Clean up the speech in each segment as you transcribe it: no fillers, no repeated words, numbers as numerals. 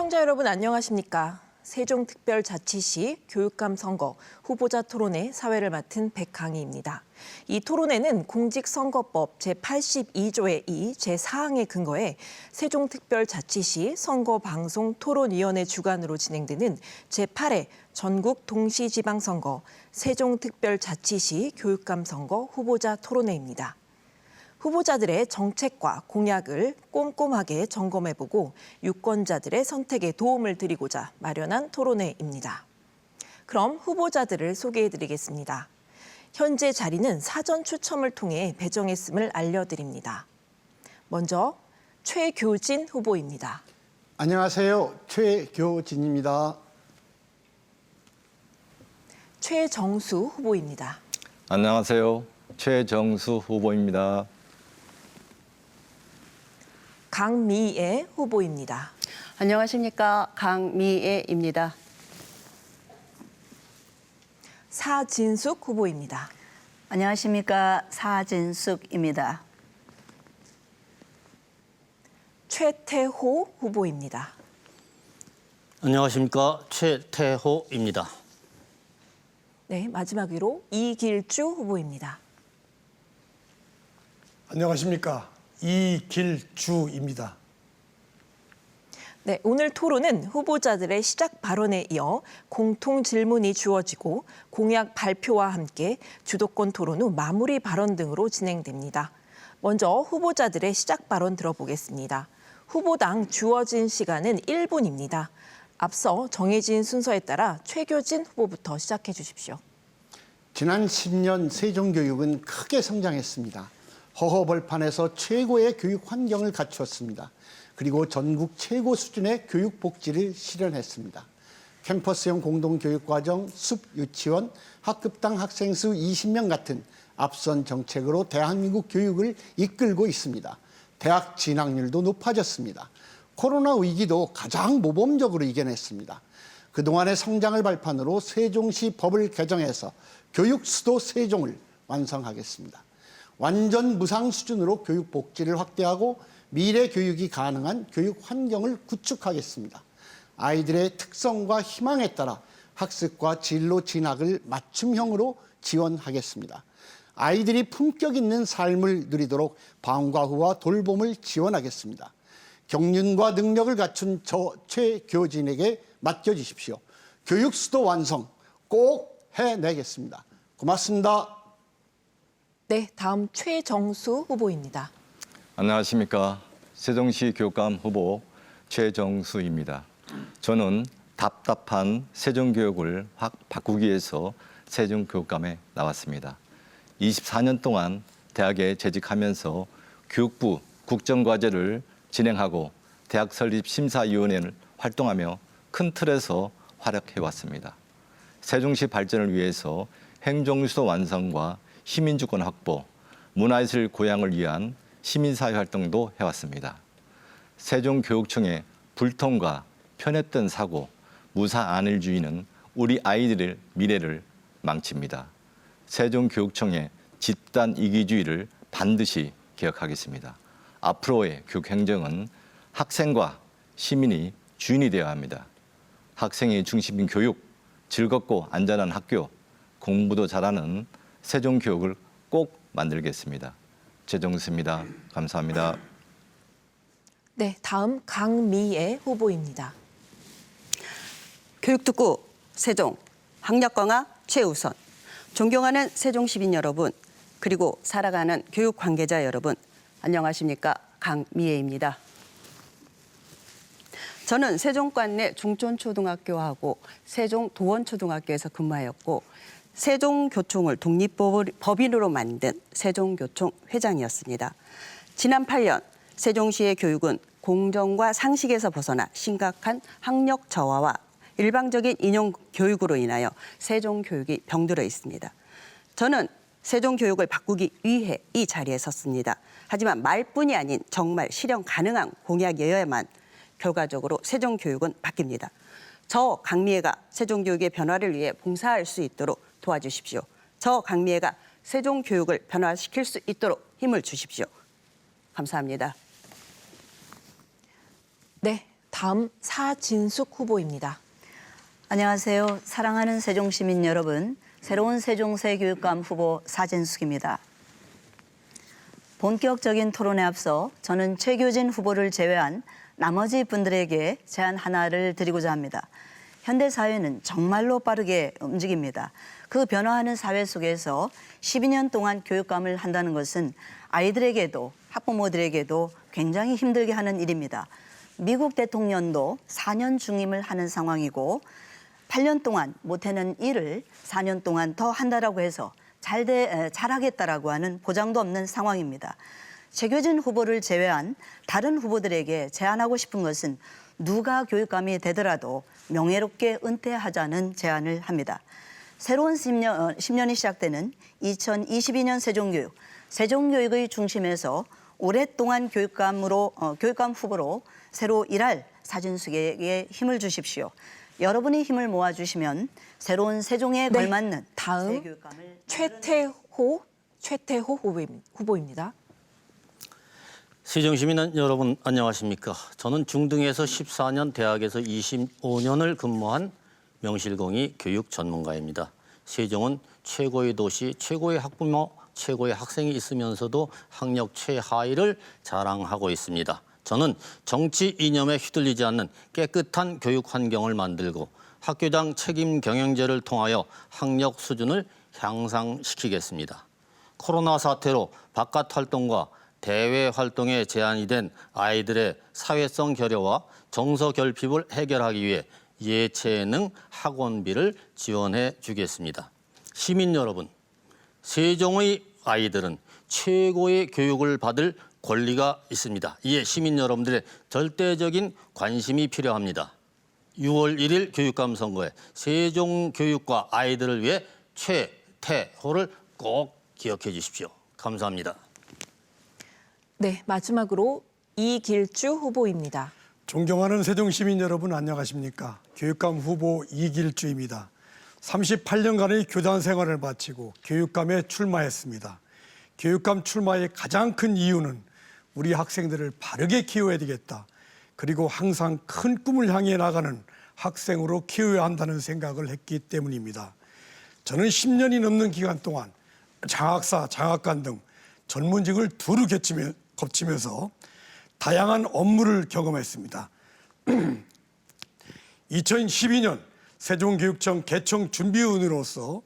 시청자 여러분 안녕하십니까? 세종특별자치시 교육감 선거 후보자 토론회 사회를 맡은 백강희입니다. 이 토론회는 공직선거법 제82조의 2 제4항에 근거해 세종특별자치시 선거방송토론위원회 주관으로 진행되는 제8회 전국 동시지방선거 세종특별자치시 교육감 선거 후보자 토론회입니다. 후보자들의 정책과 공약을 꼼꼼하게 점검해보고 유권자들의 선택에 도움을 드리고자 마련한 토론회입니다. 그럼 후보자들을 소개해드리겠습니다. 현재 자리는 사전 추첨을 통해 배정했음을 알려드립니다. 먼저 최교진 후보입니다. 안녕하세요. 최교진입니다. 최정수 후보입니다. 안녕하세요. 최정수 후보입니다. 강미애 후보입니다. 안녕하십니까. 강미애입니다. 사진숙 후보입니다. 안녕하십니까. 사진숙입니다. 최태호 후보입니다. 안녕하십니까. 최태호입니다. 네, 마지막으로 이길주 후보입니다. 안녕하십니까. 이길주입니다. 네, 오늘 토론은 후보자들의 시작 발언에 이어 공통 질문이 주어지고 공약 발표와 함께 주도권 토론 후 마무리 발언 등으로 진행됩니다. 먼저 후보자들의 시작 발언 들어보겠습니다. 후보당 주어진 시간은 1분입니다. 앞서 정해진 순서에 따라 최교진 후보부터 시작해 주십시오. 지난 10년 세종교육은 크게 성장했습니다. 허허벌판에서 최고의 교육 환경을 갖추었습니다. 그리고 전국 최고 수준의 교육 복지를 실현했습니다. 캠퍼스형 공동교육과정, 숲유치원, 학급당 학생 수 20명 같은 앞선 정책으로 대한민국 교육을 이끌고 있습니다. 대학 진학률도 높아졌습니다. 코로나 위기도 가장 모범적으로 이겨냈습니다. 그동안의 성장을 발판으로 세종시 법을 개정해서 교육 수도 세종을 완성하겠습니다. 완전 무상 수준으로 교육 복지를 확대하고 미래 교육이 가능한 교육 환경을 구축하겠습니다. 아이들의 특성과 희망에 따라 학습과 진로 진학을 맞춤형으로 지원하겠습니다. 아이들이 품격 있는 삶을 누리도록 방과 후와 돌봄을 지원하겠습니다. 경륜과 능력을 갖춘 저 최교진에게 맡겨주십시오. 교육 수도 완성 꼭 해내겠습니다. 고맙습니다. 네, 다음 최정수 후보입니다. 안녕하십니까. 세종시 교육감 후보 최정수입니다. 저는 답답한 세종교육을 확 바꾸기 위해서 세종교육감에 나왔습니다. 24년 동안 대학에 재직하면서 교육부 국정과제를 진행하고 대학 설립 심사위원회를 활동하며 큰 틀에서 활약해왔습니다. 세종시 발전을 위해서 행정수도 완성과 시민주권 확보, 문화예술 고양을 위한 시민사회 활동도 해왔습니다. 세종교육청의 불통과 편했던 사고, 무사안일주의는 우리 아이들의 미래를 망칩니다. 세종교육청의 집단 이기주의를 반드시 개혁하겠습니다. 앞으로의 교육행정은 학생과 시민이 주인이 되어야 합니다. 학생이 중심인 교육, 즐겁고 안전한 학교, 공부도 잘하는 세종교육을 꼭 만들겠습니다. 최정수입니다. 감사합니다. 네, 다음 강미애 후보입니다. 교육특구 세종, 학력 강화 최우선. 존경하는 세종 시민 여러분, 그리고 살아가는 교육 관계자 여러분, 안녕하십니까. 강미애입니다. 저는 세종관내 중촌초등학교하고 세종도원초등학교에서 근무하였고 세종교총을 독립법인으로 만든 세종교총 회장이었습니다. 지난 8년 세종시의 교육은 공정과 상식에서 벗어나 심각한 학력 저하와 일방적인 인용 교육으로 인하여 세종교육이 병들어 있습니다. 저는 세종교육을 바꾸기 위해 이 자리에 섰습니다. 하지만 말뿐이 아닌 정말 실현 가능한 공약이어야만 결과적으로 세종교육은 바뀝니다. 저 강미애가 세종교육의 변화를 위해 봉사할 수 있도록 도와주십시오. 저 강미애가 세종교육을 변화시킬 수 있도록 힘을 주십시오. 감사합니다. 네, 다음 사진숙 후보입니다. 안녕하세요. 사랑하는 세종시민 여러분. 새로운 세종세 교육감 후보 사진숙입니다. 본격적인 토론에 앞서 저는 최교진 후보를 제외한 나머지 분들에게 제안 하나를 드리고자 합니다. 현대 사회는 정말로 빠르게 움직입니다. 그 변화하는 사회 속에서 12년 동안 교육감을 한다는 것은 아이들에게도 학부모들에게도 굉장히 힘들게 하는 일입니다. 미국 대통령도 4년 중임을 하는 상황이고 8년 동안 못해는 일을 4년 동안 더 한다라고 해서 잘하겠다라고 하는 보장도 없는 상황입니다. 최교진 후보를 제외한 다른 후보들에게 제안하고 싶은 것은 누가 교육감이 되더라도 명예롭게 은퇴하자는 제안을 합니다. 새로운 10년이 시작되는 2022년 세종교육, 세종교육의 중심에서 오랫동안 교육감 후보로 새로 일할 사진숙에게 힘을 주십시오. 여러분이 힘을 모아주시면 새로운 세종에 네, 걸맞는 다음 새 교육감을 최태호 후보입니다. 세종시민 여러분 안녕하십니까? 저는 중등에서 14년, 대학에서 25년을 근무한 명실공히 교육 전문가입니다. 세종은 최고의 도시, 최고의 학부모, 최고의 학생이 있으면서도 학력 최하위를 자랑하고 있습니다. 저는 정치 이념에 휘둘리지 않는 깨끗한 교육 환경을 만들고 학교장 책임 경영제를 통하여 학력 수준을 향상시키겠습니다. 코로나 사태로 바깥 활동과 대외 활동에 제한이 된 아이들의 사회성 결여와 정서 결핍을 해결하기 위해 예체능 학원비를 지원해 주겠습니다. 시민 여러분, 세종의 아이들은 최고의 교육을 받을 권리가 있습니다. 이에 시민 여러분들의 절대적인 관심이 필요합니다. 6월 1일 교육감 선거에 세종교육과 아이들을 위해 최태호를 꼭 기억해 주십시오. 감사합니다. 네, 마지막으로 이길주 후보입니다. 존경하는 세종시민 여러분 안녕하십니까? 교육감 후보 이길주입니다. 38년간의 교단 생활을 마치고 교육감에 출마했습니다. 교육감 출마의 가장 큰 이유는 우리 학생들을 바르게 키워야 되겠다. 그리고 항상 큰 꿈을 향해 나가는 학생으로 키워야 한다는 생각을 했기 때문입니다. 저는 10년이 넘는 기간 동안 장학사, 장학관 등 전문직을 두루 거치면서 다양한 업무를 경험했습니다. 2012년 세종교육청 개청 준비위원으로서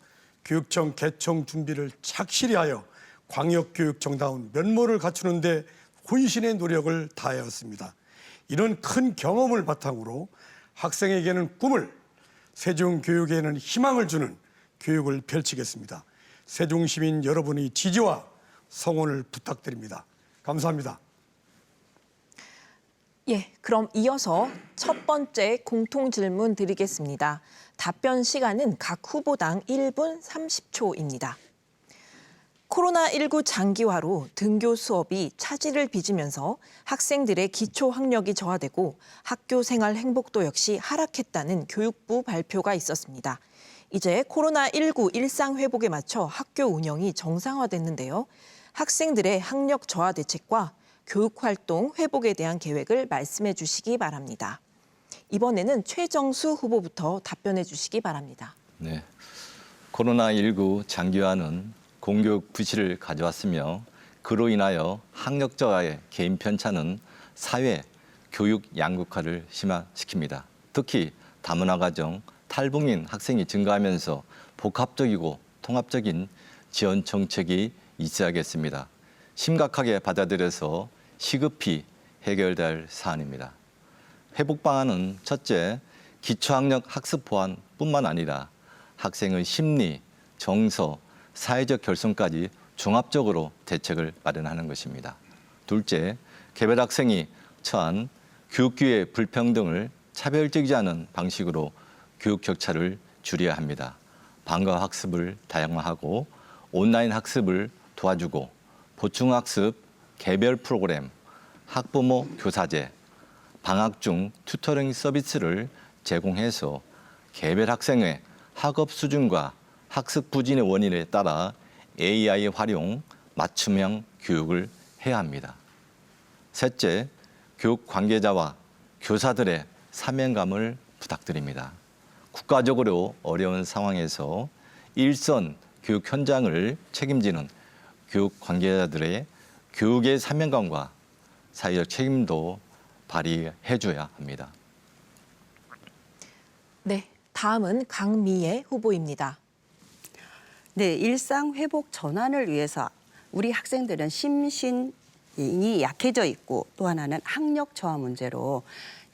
교육청 개청 준비를 착실히 하여 광역교육청다운 면모를 갖추는 데 혼신의 노력을 다하였습니다. 이런 큰 경험을 바탕으로 학생에게는 꿈을, 세종교육에는 희망을 주는 교육을 펼치겠습니다. 세종시민 여러분의 지지와 성원을 부탁드립니다. 감사합니다. 예, 그럼 이어서 첫 번째 공통 질문 드리겠습니다. 답변 시간은 각 후보당 1분 30초입니다. 코로나19 장기화로 등교 수업이 차질을 빚으면서 학생들의 기초 학력이 저하되고 학교 생활 행복도 역시 하락했다는 교육부 발표가 있었습니다. 이제 코로나19 일상 회복에 맞춰 학교 운영이 정상화됐는데요. 학생들의 학력 저하 대책과 교육활동 회복에 대한 계획을 말씀해 주시기 바랍니다. 이번에는 최정수 후보부터 답변해 주시기 바랍니다. 네, 코로나19 장기화는 공교육 부실을 가져왔으며 그로 인하여 학력 저하의 개인 편차는 사회, 교육 양극화를 심화시킵니다. 특히 다문화 가정, 탈북민 학생이 증가하면서 복합적이고 통합적인 지원 정책이 있어야겠습니다. 심각하게 받아들여서 시급히 해결돼야 할 사안입니다. 회복 방안은 첫째, 기초학력 학습 보완뿐만 아니라 학생의 심리, 정서, 사회적 결손까지 종합적으로 대책을 마련하는 것입니다. 둘째, 개별 학생이 처한 교육 기회 불평등을 차별적이지 않은 방식으로 교육 격차를 줄여야 합니다. 방과 학습을 다양화하고 온라인 학습을 도와주고 보충학습, 개별 프로그램, 학부모 교사제, 방학 중 튜터링 서비스를 제공해서 개별 학생의 학업 수준과 학습 부진의 원인에 따라 AI 활용, 맞춤형 교육을 해야 합니다. 셋째, 교육 관계자와 교사들의 사명감을 부탁드립니다. 국가적으로 어려운 상황에서 일선 교육 현장을 책임지는 교육 관계자들의 교육의 사명감과 사회적 책임도 발휘해줘야 합니다. 네, 다음은 강미애 후보입니다. 네, 일상 회복 전환을 위해서 우리 학생들은 심신이 약해져 있고 또 하나는 학력 저하 문제로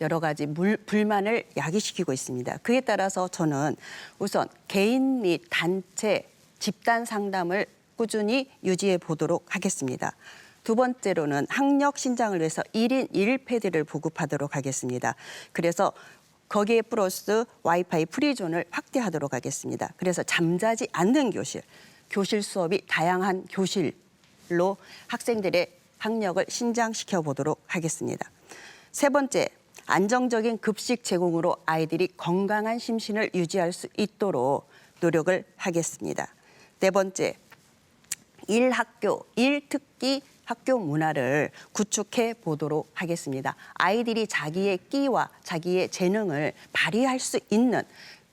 여러 가지 불만을 야기시키고 있습니다. 그에 따라서 저는 우선 개인 및 단체, 집단 상담을 꾸준히 유지해 보도록 하겠습니다. 두 번째로는 학력 신장을 위해서 1인 1패드를 보급하도록 하겠습니다. 그래서 거기에 플러스 와이파이 프리존을 확대하도록 하겠습니다. 그래서 잠자지 않는 교실 수업이 다양한 교실로 학생들의 학력을 신장시켜 보도록 하겠습니다. 세 번째, 안정적인 급식 제공으로 아이들이 건강한 심신을 유지할 수 있도록 노력을 하겠습니다. 네 번째, 일학교, 일특기 학교 문화를 구축해 보도록 하겠습니다. 아이들이 자기의 끼와 자기의 재능을 발휘할 수 있는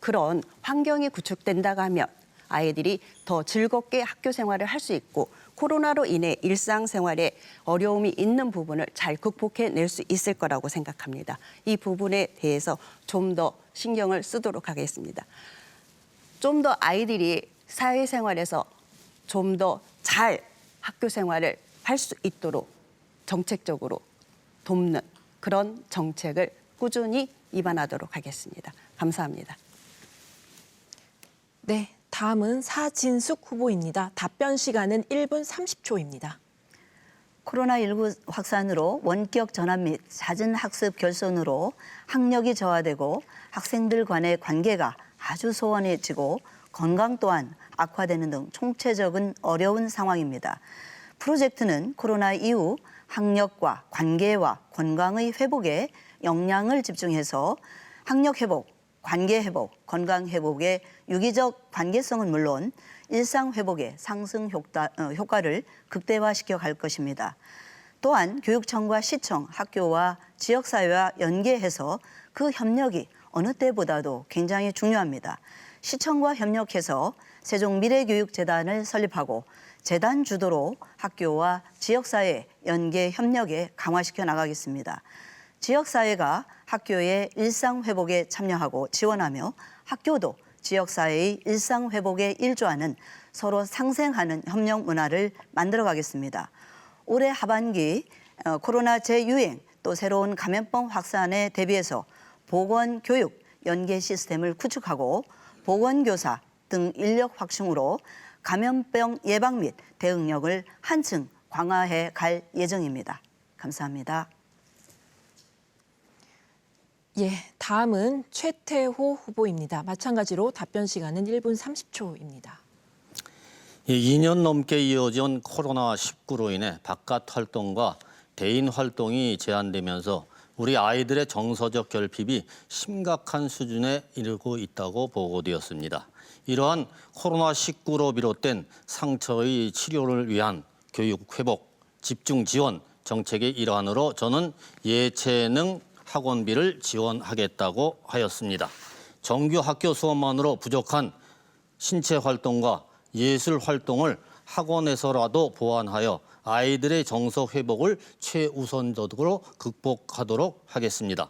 그런 환경이 구축된다고 하면 아이들이 더 즐겁게 학교 생활을 할 수 있고 코로나로 인해 일상생활에 어려움이 있는 부분을 잘 극복해낼 수 있을 거라고 생각합니다. 이 부분에 대해서 좀 더 신경을 쓰도록 하겠습니다. 좀 더 아이들이 사회생활에서 좀 더 잘 학교 생활을 할 수 있도록 정책적으로 돕는 그런 정책을 꾸준히 입안하도록 하겠습니다. 감사합니다. 네, 다음은 사진숙 후보입니다. 답변 시간은 1분 30초입니다. 코로나19 확산으로 원격 전환 및 잦은 학습 결손으로 학력이 저하되고 학생들 간의 관계가 아주 소원해지고 건강 또한 악화되는 등 총체적인 어려운 상황입니다. 프로젝트는 코로나 이후 학력과 관계와 건강의 회복에 역량을 집중해서 학력 회복, 관계 회복, 건강 회복의 유기적 관계성은 물론 일상 회복의 상승 효과를 극대화시켜 갈 것입니다. 또한 교육청과 시청, 학교와 지역사회와 연계해서 그 협력이 어느 때보다도 굉장히 중요합니다. 시청과 협력해서 세종미래교육재단을 설립하고 재단 주도로 학교와 지역사회 연계 협력에 강화시켜 나가겠습니다. 지역사회가 학교의 일상회복에 참여하고 지원하며 학교도 지역사회의 일상회복에 일조하는 서로 상생하는 협력 문화를 만들어가겠습니다. 올해 하반기 코로나 재유행 또 새로운 감염병 확산에 대비해서 보건교육 연계 시스템을 구축하고 보건교사 등 인력 확충으로 감염병 예방 및 대응력을 한층 강화해 갈 예정입니다. 감사합니다. 예, 다음은 최태호 후보입니다. 마찬가지로 답변 시간은 1분 30초입니다. 2년 넘게 이어진 코로나19로 인해 바깥 활동과 대인 활동이 제한되면서 우리 아이들의 정서적 결핍이 심각한 수준에 이르고 있다고 보고되었습니다. 이러한 코로나19로 비롯된 상처의 치료를 위한 교육 회복, 집중 지원 정책의 일환으로 저는 예체능 학원비를 지원하겠다고 하였습니다. 정규 학교 수업만으로 부족한 신체 활동과 예술 활동을 학원에서라도 보완하여 아이들의 정서 회복을 최우선적으로 극복하도록 하겠습니다.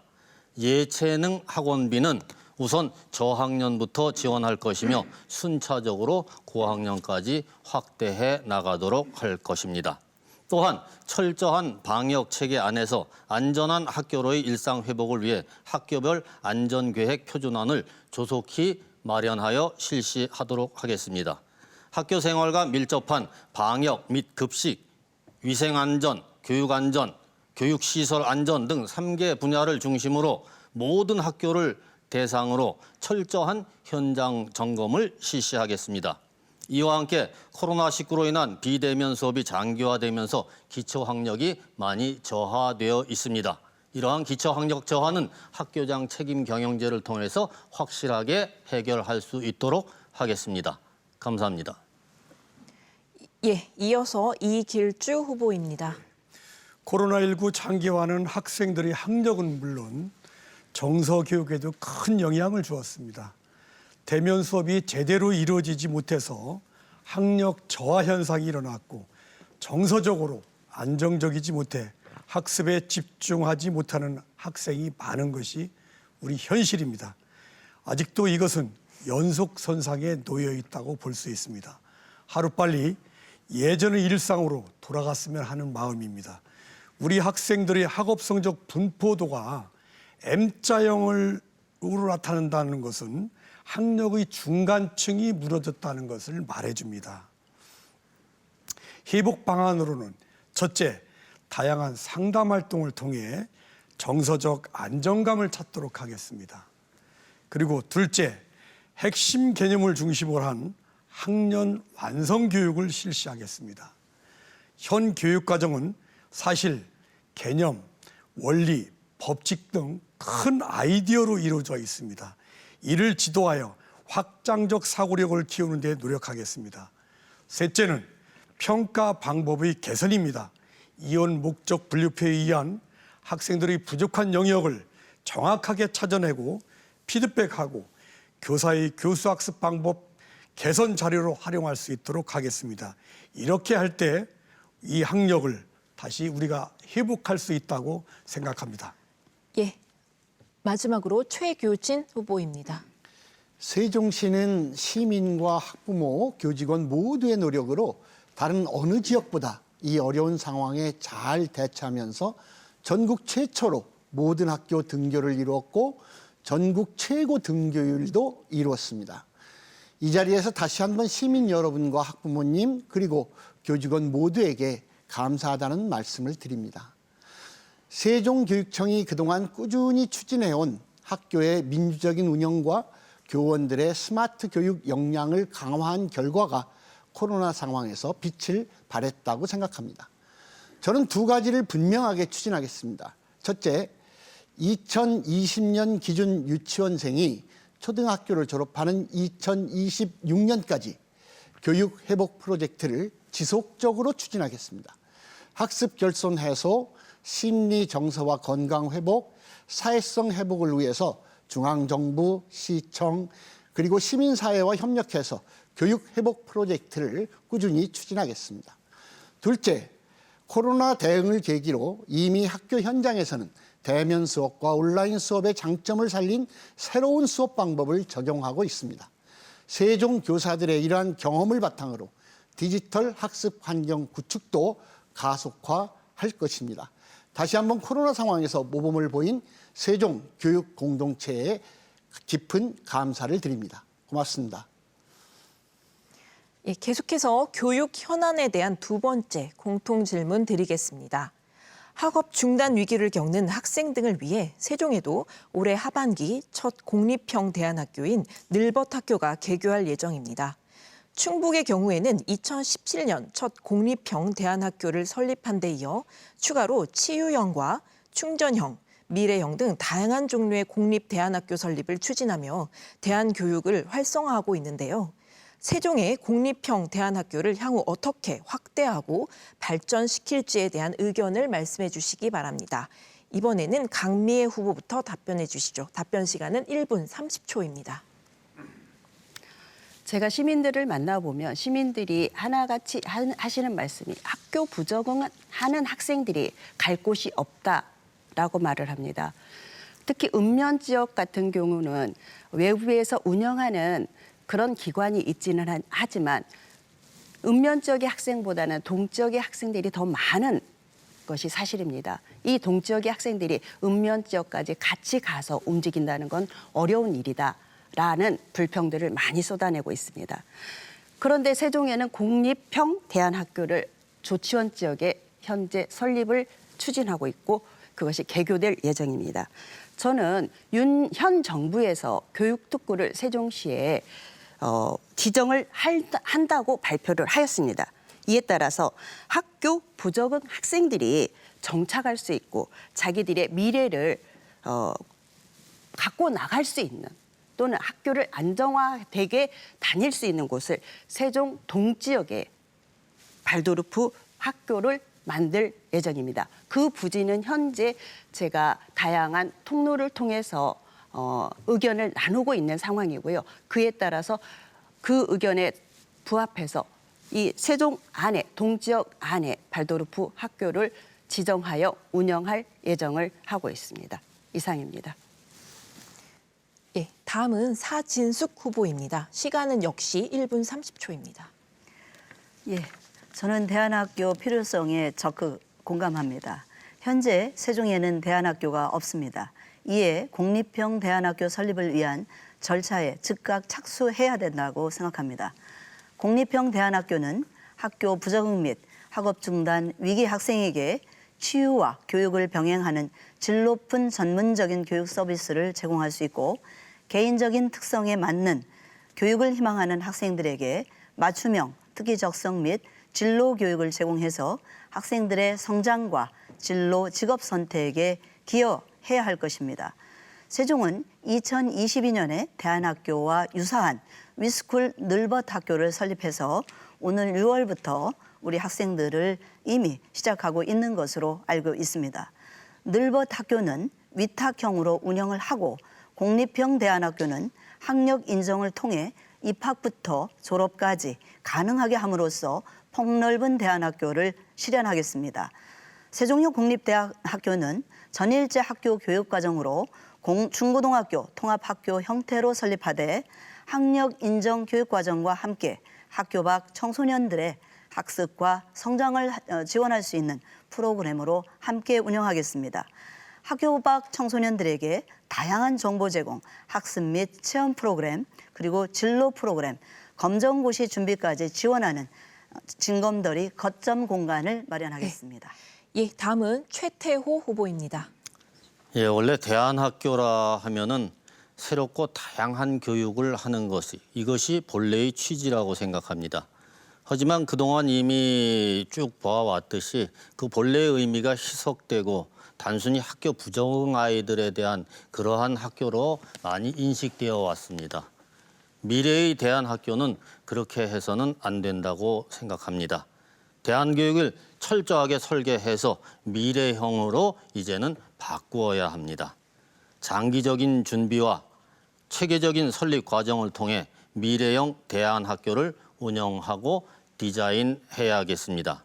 예체능 학원비는 우선 저학년부터 지원할 것이며 순차적으로 고학년까지 확대해 나가도록 할 것입니다. 또한 철저한 방역 체계 안에서 안전한 학교로의 일상 회복을 위해 학교별 안전계획 표준안을 조속히 마련하여 실시하도록 하겠습니다. 학교 생활과 밀접한 방역 및 급식, 위생안전, 교육안전, 교육시설 안전 등 3개 분야를 중심으로 모든 학교를 대상으로 철저한 현장 점검을 실시하겠습니다. 이와 함께 코로나19로 인한 비대면 수업이 장기화되면서 기초학력이 많이 저하되어 있습니다. 이러한 기초학력 저하는 학교장 책임 경영제를 통해서 확실하게 해결할 수 있도록 하겠습니다. 감사합니다. 예, 이어서 이길주 후보입니다. 코로나19 장기화는 학생들의 학력은 물론 정서 교육에도 큰 영향을 주었습니다. 대면 수업이 제대로 이루어지지 못해서 학력 저하 현상이 일어났고 정서적으로 안정적이지 못해 학습에 집중하지 못하는 학생이 많은 것이 우리 현실입니다. 아직도 이것은 연속선상에 놓여 있다고 볼 수 있습니다. 하루빨리 예전의 일상으로 돌아갔으면 하는 마음입니다. 우리 학생들의 학업 성적 분포도가 M자형으로 나타난다는 것은 학력의 중간층이 무너졌다는 것을 말해줍니다. 회복 방안으로는 첫째, 다양한 상담 활동을 통해 정서적 안정감을 찾도록 하겠습니다. 그리고 둘째, 핵심 개념을 중심으로 한 학년 완성 교육을 실시하겠습니다. 현 교육과정은 사실, 개념, 원리, 법칙 등 큰 아이디어로 이루어져 있습니다. 이를 지도하여 확장적 사고력을 키우는 데 노력하겠습니다. 셋째는 평가 방법의 개선입니다. 이원 목적 분류표에 의한 학생들의 부족한 영역을 정확하게 찾아내고 피드백하고 교사의 교수학습 방법 개선 자료로 활용할 수 있도록 하겠습니다. 이렇게 할 때 이 학력을 다시 우리가 회복할 수 있다고 생각합니다. 예, 마지막으로 최교진 후보입니다. 세종시는 시민과 학부모, 교직원 모두의 노력으로 다른 어느 지역보다 이 어려운 상황에 잘 대처하면서 전국 최초로 모든 학교 등교를 이루었고 전국 최고 등교율도 이루었습니다. 이 자리에서 다시 한번 시민 여러분과 학부모님 그리고 교직원 모두에게 감사하다는 말씀을 드립니다. 세종교육청이 그동안 꾸준히 추진해온 학교의 민주적인 운영과 교원들의 스마트 교육 역량을 강화한 결과가 코로나 상황에서 빛을 발했다고 생각합니다. 저는 두 가지를 분명하게 추진하겠습니다. 첫째, 2020년 기준 유치원생이 초등학교를 졸업하는 2026년까지 교육 회복 프로젝트를 지속적으로 추진하겠습니다. 학습 결손 해소, 심리 정서와 건강 회복, 사회성 회복을 위해서 중앙정부, 시청, 그리고 시민사회와 협력해서 교육 회복 프로젝트를 꾸준히 추진하겠습니다. 둘째, 코로나 대응을 계기로 이미 학교 현장에서는 대면 수업과 온라인 수업의 장점을 살린 새로운 수업 방법을 적용하고 있습니다. 세종 교사들의 이러한 경험을 바탕으로 디지털 학습 환경 구축도 가속화할 것입니다. 다시 한번 코로나 상황에서 모범을 보인 세종 교육 공동체에 깊은 감사를 드립니다. 고맙습니다. 예, 계속해서 교육 현안에 대한 두 번째 공통 질문 드리겠습니다. 학업 중단 위기를 겪는 학생 등을 위해 세종에도 올해 하반기 첫 공립형 대안학교인 늘벗학교가 개교할 예정입니다. 충북의 경우에는 2017년 첫 공립형 대안학교를 설립한 데 이어 추가로 치유형과 충전형, 미래형 등 다양한 종류의 공립 대안학교 설립을 추진하며 대안교육을 활성화하고 있는데요. 세종의 공립형 대안학교를 향후 어떻게 확대하고 발전시킬지에 대한 의견을 말씀해 주시기 바랍니다. 이번에는 강미애 후보부터 답변해 주시죠. 답변 시간은 1분 30초입니다. 제가 시민들을 만나보면 시민들이 하나같이 하시는 말씀이 학교 부적응하는 학생들이 갈 곳이 없다라고 말을 합니다. 특히 읍면 지역 같은 경우는 외부에서 운영하는 그런 기관이 있지는 하지만 읍면 지역의 학생보다는 동지역의 학생들이 더 많은 것이 사실입니다. 이 동지역의 학생들이 읍면 지역까지 같이 가서 움직인다는 건 어려운 일이다라는 불평들을 많이 쏟아내고 있습니다. 그런데 세종에는 공립형 대안학교를 조치원 지역에 현재 설립을 추진하고 있고 그것이 개교될 예정입니다. 저는 현 정부에서 교육특구를 세종시에 지정을 한다고 발표를 하였습니다. 이에 따라서 학교 부적응 학생들이 정착할 수 있고 자기들의 미래를 갖고 나갈 수 있는 또는 학교를 안정화되게 다닐 수 있는 곳을 세종 동지역에 발도르프 학교를 만들 예정입니다. 그 부지는 현재 제가 다양한 통로를 통해서 의견을 나누고 있는 상황이고요. 그에 따라서 그 의견에 부합해서 이 세종 안에, 동지역 안에 발도르프 학교를 지정하여 운영할 예정을 하고 있습니다. 이상입니다. 예, 다음은 사진숙 후보입니다. 시간은 역시 1분 30초입니다. 예, 저는 대안학교 필요성에 적극 공감합니다. 현재 세종에는 대안학교가 없습니다. 이에 공립형 대안학교 설립을 위한 절차에 즉각 착수해야 된다고 생각합니다. 공립형 대안학교는 학교 부적응 및 학업 중단 위기 학생에게 치유와 교육을 병행하는 질 높은 전문적인 교육 서비스를 제공할 수 있고 개인적인 특성에 맞는 교육을 희망하는 학생들에게 맞춤형 특기 적성 및 진로 교육을 제공해서 학생들의 성장과 진로 직업 선택에 기여해야 할 것입니다. 세종은 2022년에 대안학교와 유사한 위스쿨 늘벗 학교를 설립해서 오늘 6월부터 우리 학생들을 이미 시작하고 있는 것으로 알고 있습니다. 늘벗 학교는 위탁형으로 운영을 하고 공립형 대안학교는 학력 인정을 통해 입학부터 졸업까지 가능하게 함으로써 폭넓은 대안학교를 실현하겠습니다. 세종역 공립대학교는 전일제 학교 교육과정으로 중고등학교 통합학교 형태로 설립하되 학력 인정 교육과정과 함께 학교 밖 청소년들의 학습과 성장을 지원할 수 있는 프로그램으로 함께 운영하겠습니다. 학교 밖 청소년들에게 다양한 정보 제공, 학습 및 체험 프로그램, 그리고 진로 프로그램, 검정고시 준비까지 지원하는 진검더리 거점 공간을 마련하겠습니다. 예, 다음은 최태호 후보입니다. 예, 원래 대안학교라 하면은 새롭고 다양한 교육을 하는 이것이 본래의 취지라고 생각합니다. 하지만 그동안 이미 쭉 보아왔듯이 그 본래의 의미가 희석되고 단순히 학교 부정 아이들에 대한 그러한 학교로 많이 인식되어 왔습니다. 미래의 대안학교는 그렇게 해서는 안 된다고 생각합니다. 대안교육을 철저하게 설계해서 미래형으로 이제는 바꾸어야 합니다. 장기적인 준비와 체계적인 설립 과정을 통해 미래형 대안학교를 운영하고 디자인해야겠습니다.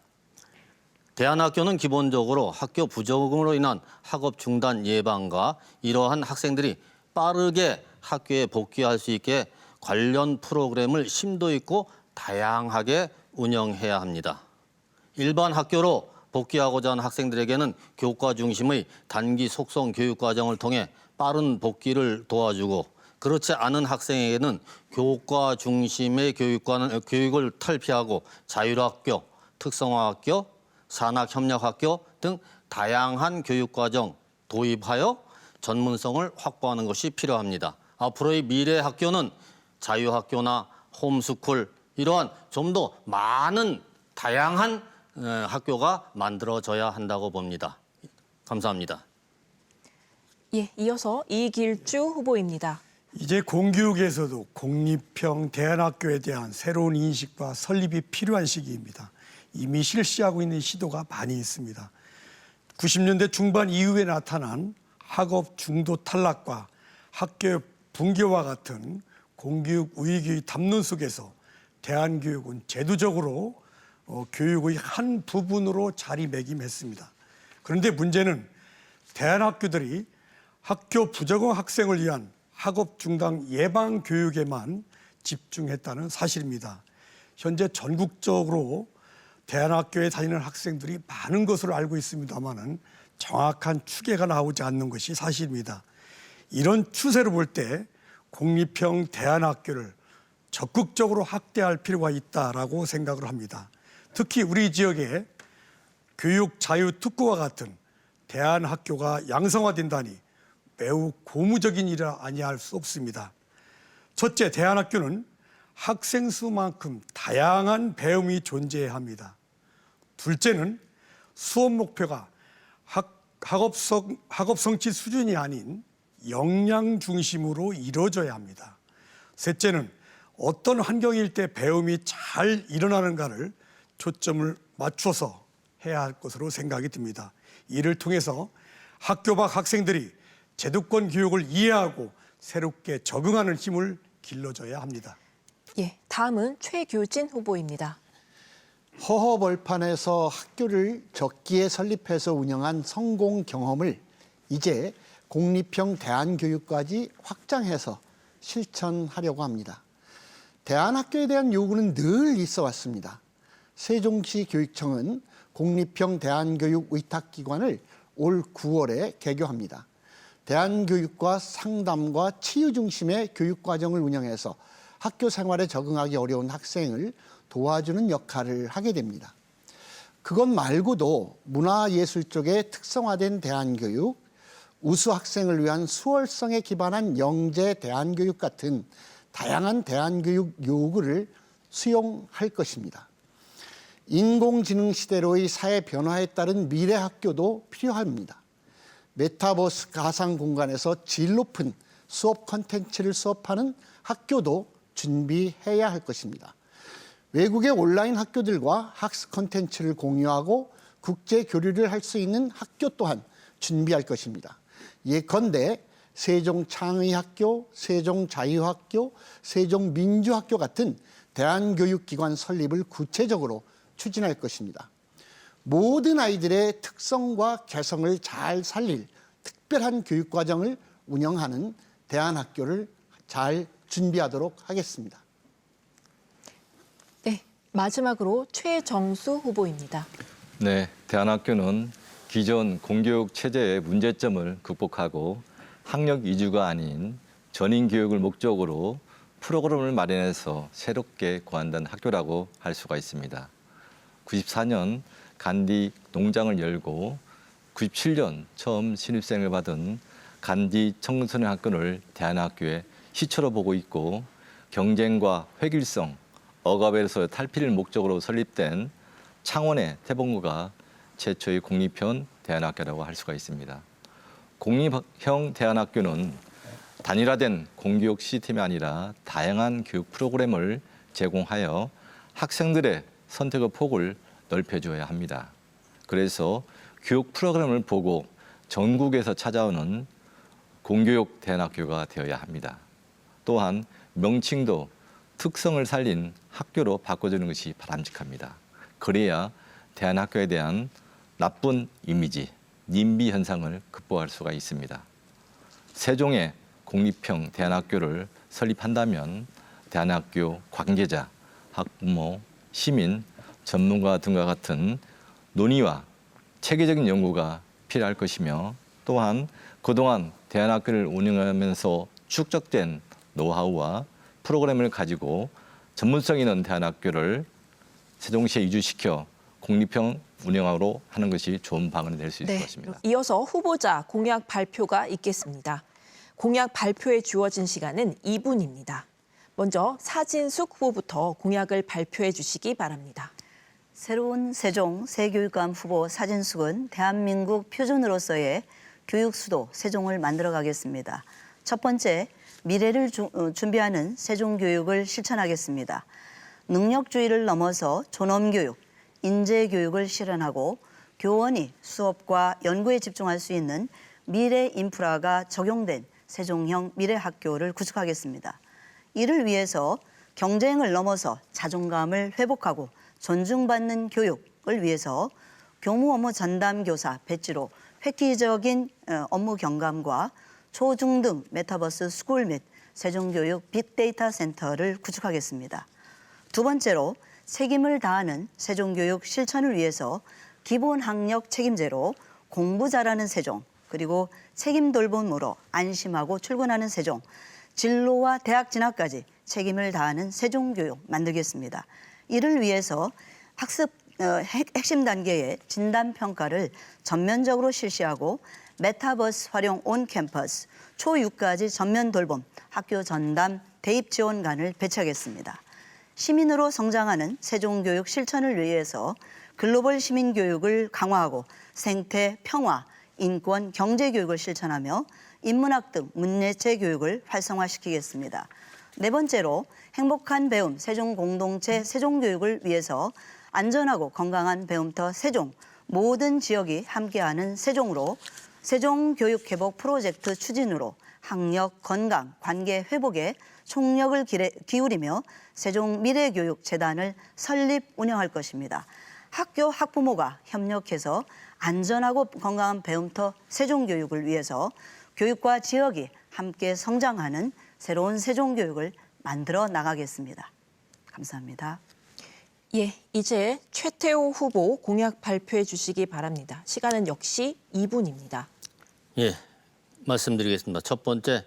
대안학교는 기본적으로 학교 부적응으로 인한 학업 중단 예방과 이러한 학생들이 빠르게 학교에 복귀할 수 있게 관련 프로그램을 심도 있고 다양하게 운영해야 합니다. 일반 학교로 복귀하고자 하는 학생들에게는 교과 중심의 단기 속성 교육 과정을 통해 빠른 복귀를 도와주고 그렇지 않은 학생에게는 교과 중심의 교육을 탈피하고 자율학교, 특성화학교, 산학협력학교 등 다양한 교육과정 도입하여 전문성을 확보하는 것이 필요합니다. 앞으로의 미래 학교는 자유학교나 홈스쿨 이러한 좀 더 많은 다양한 학교가 만들어져야 한다고 봅니다. 감사합니다. 예, 이어서 이길주 후보입니다. 이제 공교육에서도 공립형 대안학교에 대한 새로운 인식과 설립이 필요한 시기입니다. 이미 실시하고 있는 시도가 많이 있습니다. 90년대 중반 이후에 나타난 학업 중도 탈락과 학교 붕괴와 같은 공교육 위기의 담론 속에서 대안교육은 제도적으로 교육의 한 부분으로 자리매김했습니다. 그런데 문제는 대안학교들이 학교 부적응 학생을 위한 학업 중단 예방 교육에만 집중했다는 사실입니다. 현재 전국적으로 대안학교에 다니는 학생들이 많은 것으로 알고 있습니다만은 정확한 추계가 나오지 않는 것이 사실입니다. 이런 추세로 볼 때 공립형 대안학교를 적극적으로 확대할 필요가 있다라고 생각을 합니다. 특히 우리 지역에 교육 자유 특구와 같은 대안학교가 양성화된다니 매우 고무적인 일이라 아니할 수 없습니다. 첫째, 대안학교는 학생 수만큼 다양한 배움이 존재해야 합니다. 둘째는 수업 목표가 학업 성취 수준이 아닌 역량 중심으로 이루어져야 합니다. 셋째는 어떤 환경일 때 배움이 잘 일어나는가를 초점을 맞춰서 해야 할 것으로 생각이 듭니다. 이를 통해서 학교 밖 학생들이 제도권 교육을 이해하고 새롭게 적응하는 힘을 길러줘야 합니다. 예, 다음은 최교진 후보입니다. 허허벌판에서 학교를 적기에 설립해서 운영한 성공 경험을 이제 공립형 대안교육까지 확장해서 실천하려고 합니다. 대안학교에 대한 요구는 늘 있어 왔습니다. 세종시 교육청은 공립형 대안교육 위탁기관을 올 9월에 개교합니다. 대안교육과 상담과 치유 중심의 교육과정을 운영해서 학교 생활에 적응하기 어려운 학생을 도와주는 역할을 하게 됩니다. 그것 말고도 문화예술 쪽에 특성화된 대안교육, 우수 학생을 위한 수월성에 기반한 영재 대안교육 같은 다양한 대안교육 요구를 수용할 것입니다. 인공지능 시대로의 사회 변화에 따른 미래 학교도 필요합니다. 메타버스 가상 공간에서 질 높은 수업 콘텐츠를 수업하는 학교도 준비해야 할 것입니다. 외국의 온라인 학교들과 학습 콘텐츠를 공유하고 국제 교류를 할 수 있는 학교 또한 준비할 것입니다. 예컨대 세종창의학교, 세종자유학교, 세종민주학교 같은 대안교육기관 설립을 구체적으로 추진할 것입니다. 모든 아이들의 특성과 개성을 잘 살릴 특별한 교육과정을 운영하는 대안학교를 잘 준비하도록 하겠습니다. 네, 마지막으로 최정수 후보입니다. 네, 대안학교는 기존 공교육 체제의 문제점을 극복하고 학력 위주가 아닌 전인 교육을 목적으로 프로그램을 마련해서 새롭게 고안된 학교라고 할 수가 있습니다. 94년 간디 농장을 열고 97년 처음 신입생을 받은 간디 청소년 학교를 대안학교의 시초로 보고 있고 경쟁과 획일성, 억압에서 탈피를 목적으로 설립된 창원의 태봉고가 최초의 공립형 대안학교라고 할 수가 있습니다. 공립형 대안학교는 단일화된 공교육 시스템이 아니라 다양한 교육 프로그램을 제공하여 학생들의 선택의 폭을 넓혀줘야 합니다. 그래서 교육 프로그램을 보고 전국에서 찾아오는 공교육 대안학교가 되어야 합니다. 또한 명칭도 특성을 살린 학교로 바꿔주는 것이 바람직합니다. 그래야 대안학교에 대한 나쁜 이미지, 님비 현상을 극복할 수가 있습니다. 세종의 공립형 대안학교를 설립한다면 대안학교 관계자, 학부모, 시민, 전문가 등과 같은 논의와 체계적인 연구가 필요할 것이며 또한 그동안 대안학교를 운영하면서 축적된 노하우와 프로그램을 가지고 전문성 있는 대안학교를 세종시에 이주시켜 공립형 운영으로 하는 것이 좋은 방안이 될 수 있을 것 같습니다. 이어서 후보자 공약 발표가 있겠습니다. 공약 발표에 주어진 시간은 2분입니다. 먼저 사진숙 후보부터 공약을 발표해 주시기 바랍니다. 새로운 세종 새교육감 후보 사진숙은 대한민국 표준으로서의 교육 수도 세종을 만들어 가겠습니다. 첫 번째, 미래를 준비하는 세종교육을 실천하겠습니다. 능력주의를 넘어서 존엄교육, 인재교육을 실현하고 교원이 수업과 연구에 집중할 수 있는 미래 인프라가 적용된 세종형 미래학교를 구축하겠습니다. 이를 위해서 경쟁을 넘어서 자존감을 회복하고 존중받는 교육을 위해서 교무 업무 전담 교사 배지로 획기적인 업무 경감과 초중등 메타버스 스쿨 및 세종교육 빅데이터 센터를 구축하겠습니다. 두 번째로 책임을 다하는 세종교육 실천을 위해서 기본 학력 책임제로 공부 잘하는 세종, 그리고 책임 돌봄으로 안심하고 출근하는 세종, 진로와 대학 진학까지 책임을 다하는 세종교육 만들겠습 이를 위해서 학습 핵심 단계의 진단평가를 전면적으로 실시하고 메타버스 활용 온 캠퍼스, 초6까지 전면 돌봄, 학교 전담 대입 지원관을 배치하겠습니다. 시민으로 성장하는 세종교육 실천을 위해서 글로벌 시민교육을 강화하고 생태, 평화, 인권, 경제교육을 실천하며 인문학 등 문예체 교육을 활성화시키겠습니다. 네 번째로 행복한 배움 세종공동체 세종교육을 위해서 안전하고 건강한 배움터 세종 모든 지역이 함께하는 세종으로 세종교육회복 프로젝트 추진으로 학력, 건강, 관계 회복에 총력을 기울이며 세종미래교육재단을 설립 운영할 것입니다. 학교 학부모가 협력해서 안전하고 건강한 배움터 세종교육을 위해서 교육과 지역이 함께 성장하는 새로운 세종교육을 만들어 나가겠습니다. 감사합니다. 예, 이제 최태호 후보 공약 발표해 주시기 바랍니다. 시간은 역시 2분입니다. 예, 말씀드리겠습니다. 첫 번째,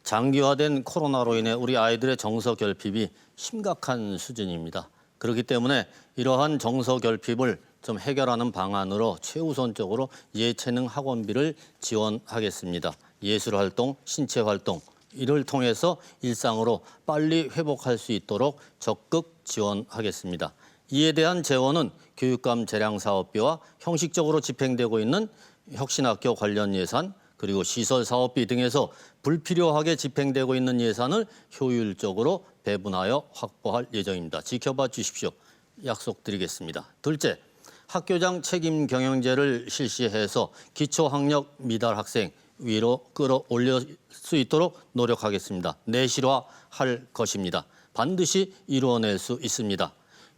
장기화된 코로나로 인해 우리 아이들의 정서 결핍이 심각한 수준입니다. 그렇기 때문에 이러한 정서 결핍을 좀 해결하는 방안으로 최우선적으로 예체능 학원비를 지원하겠습니다. 예술활동, 신체활동 이를 통해서 일상으로 빨리 회복할 수 있도록 적극 지원하겠습니다. 이에 대한 재원은 교육감 재량 사업비와 형식적으로 집행되고 있는 혁신학교 관련 예산 그리고 시설 사업비 등에서 불필요하게 집행되고 있는 예산을 효율적으로 배분하여 확보할 예정입니다. 지켜봐 주십시오. 약속드리겠습니다. 둘째, 학교장 책임 경영제를 실시해서 기초학력 미달 학생 위로 끌어올릴 수 있도록 노력하겠습니다. 내실화할 것입니다. 반드시 이루어낼 수 있습니다.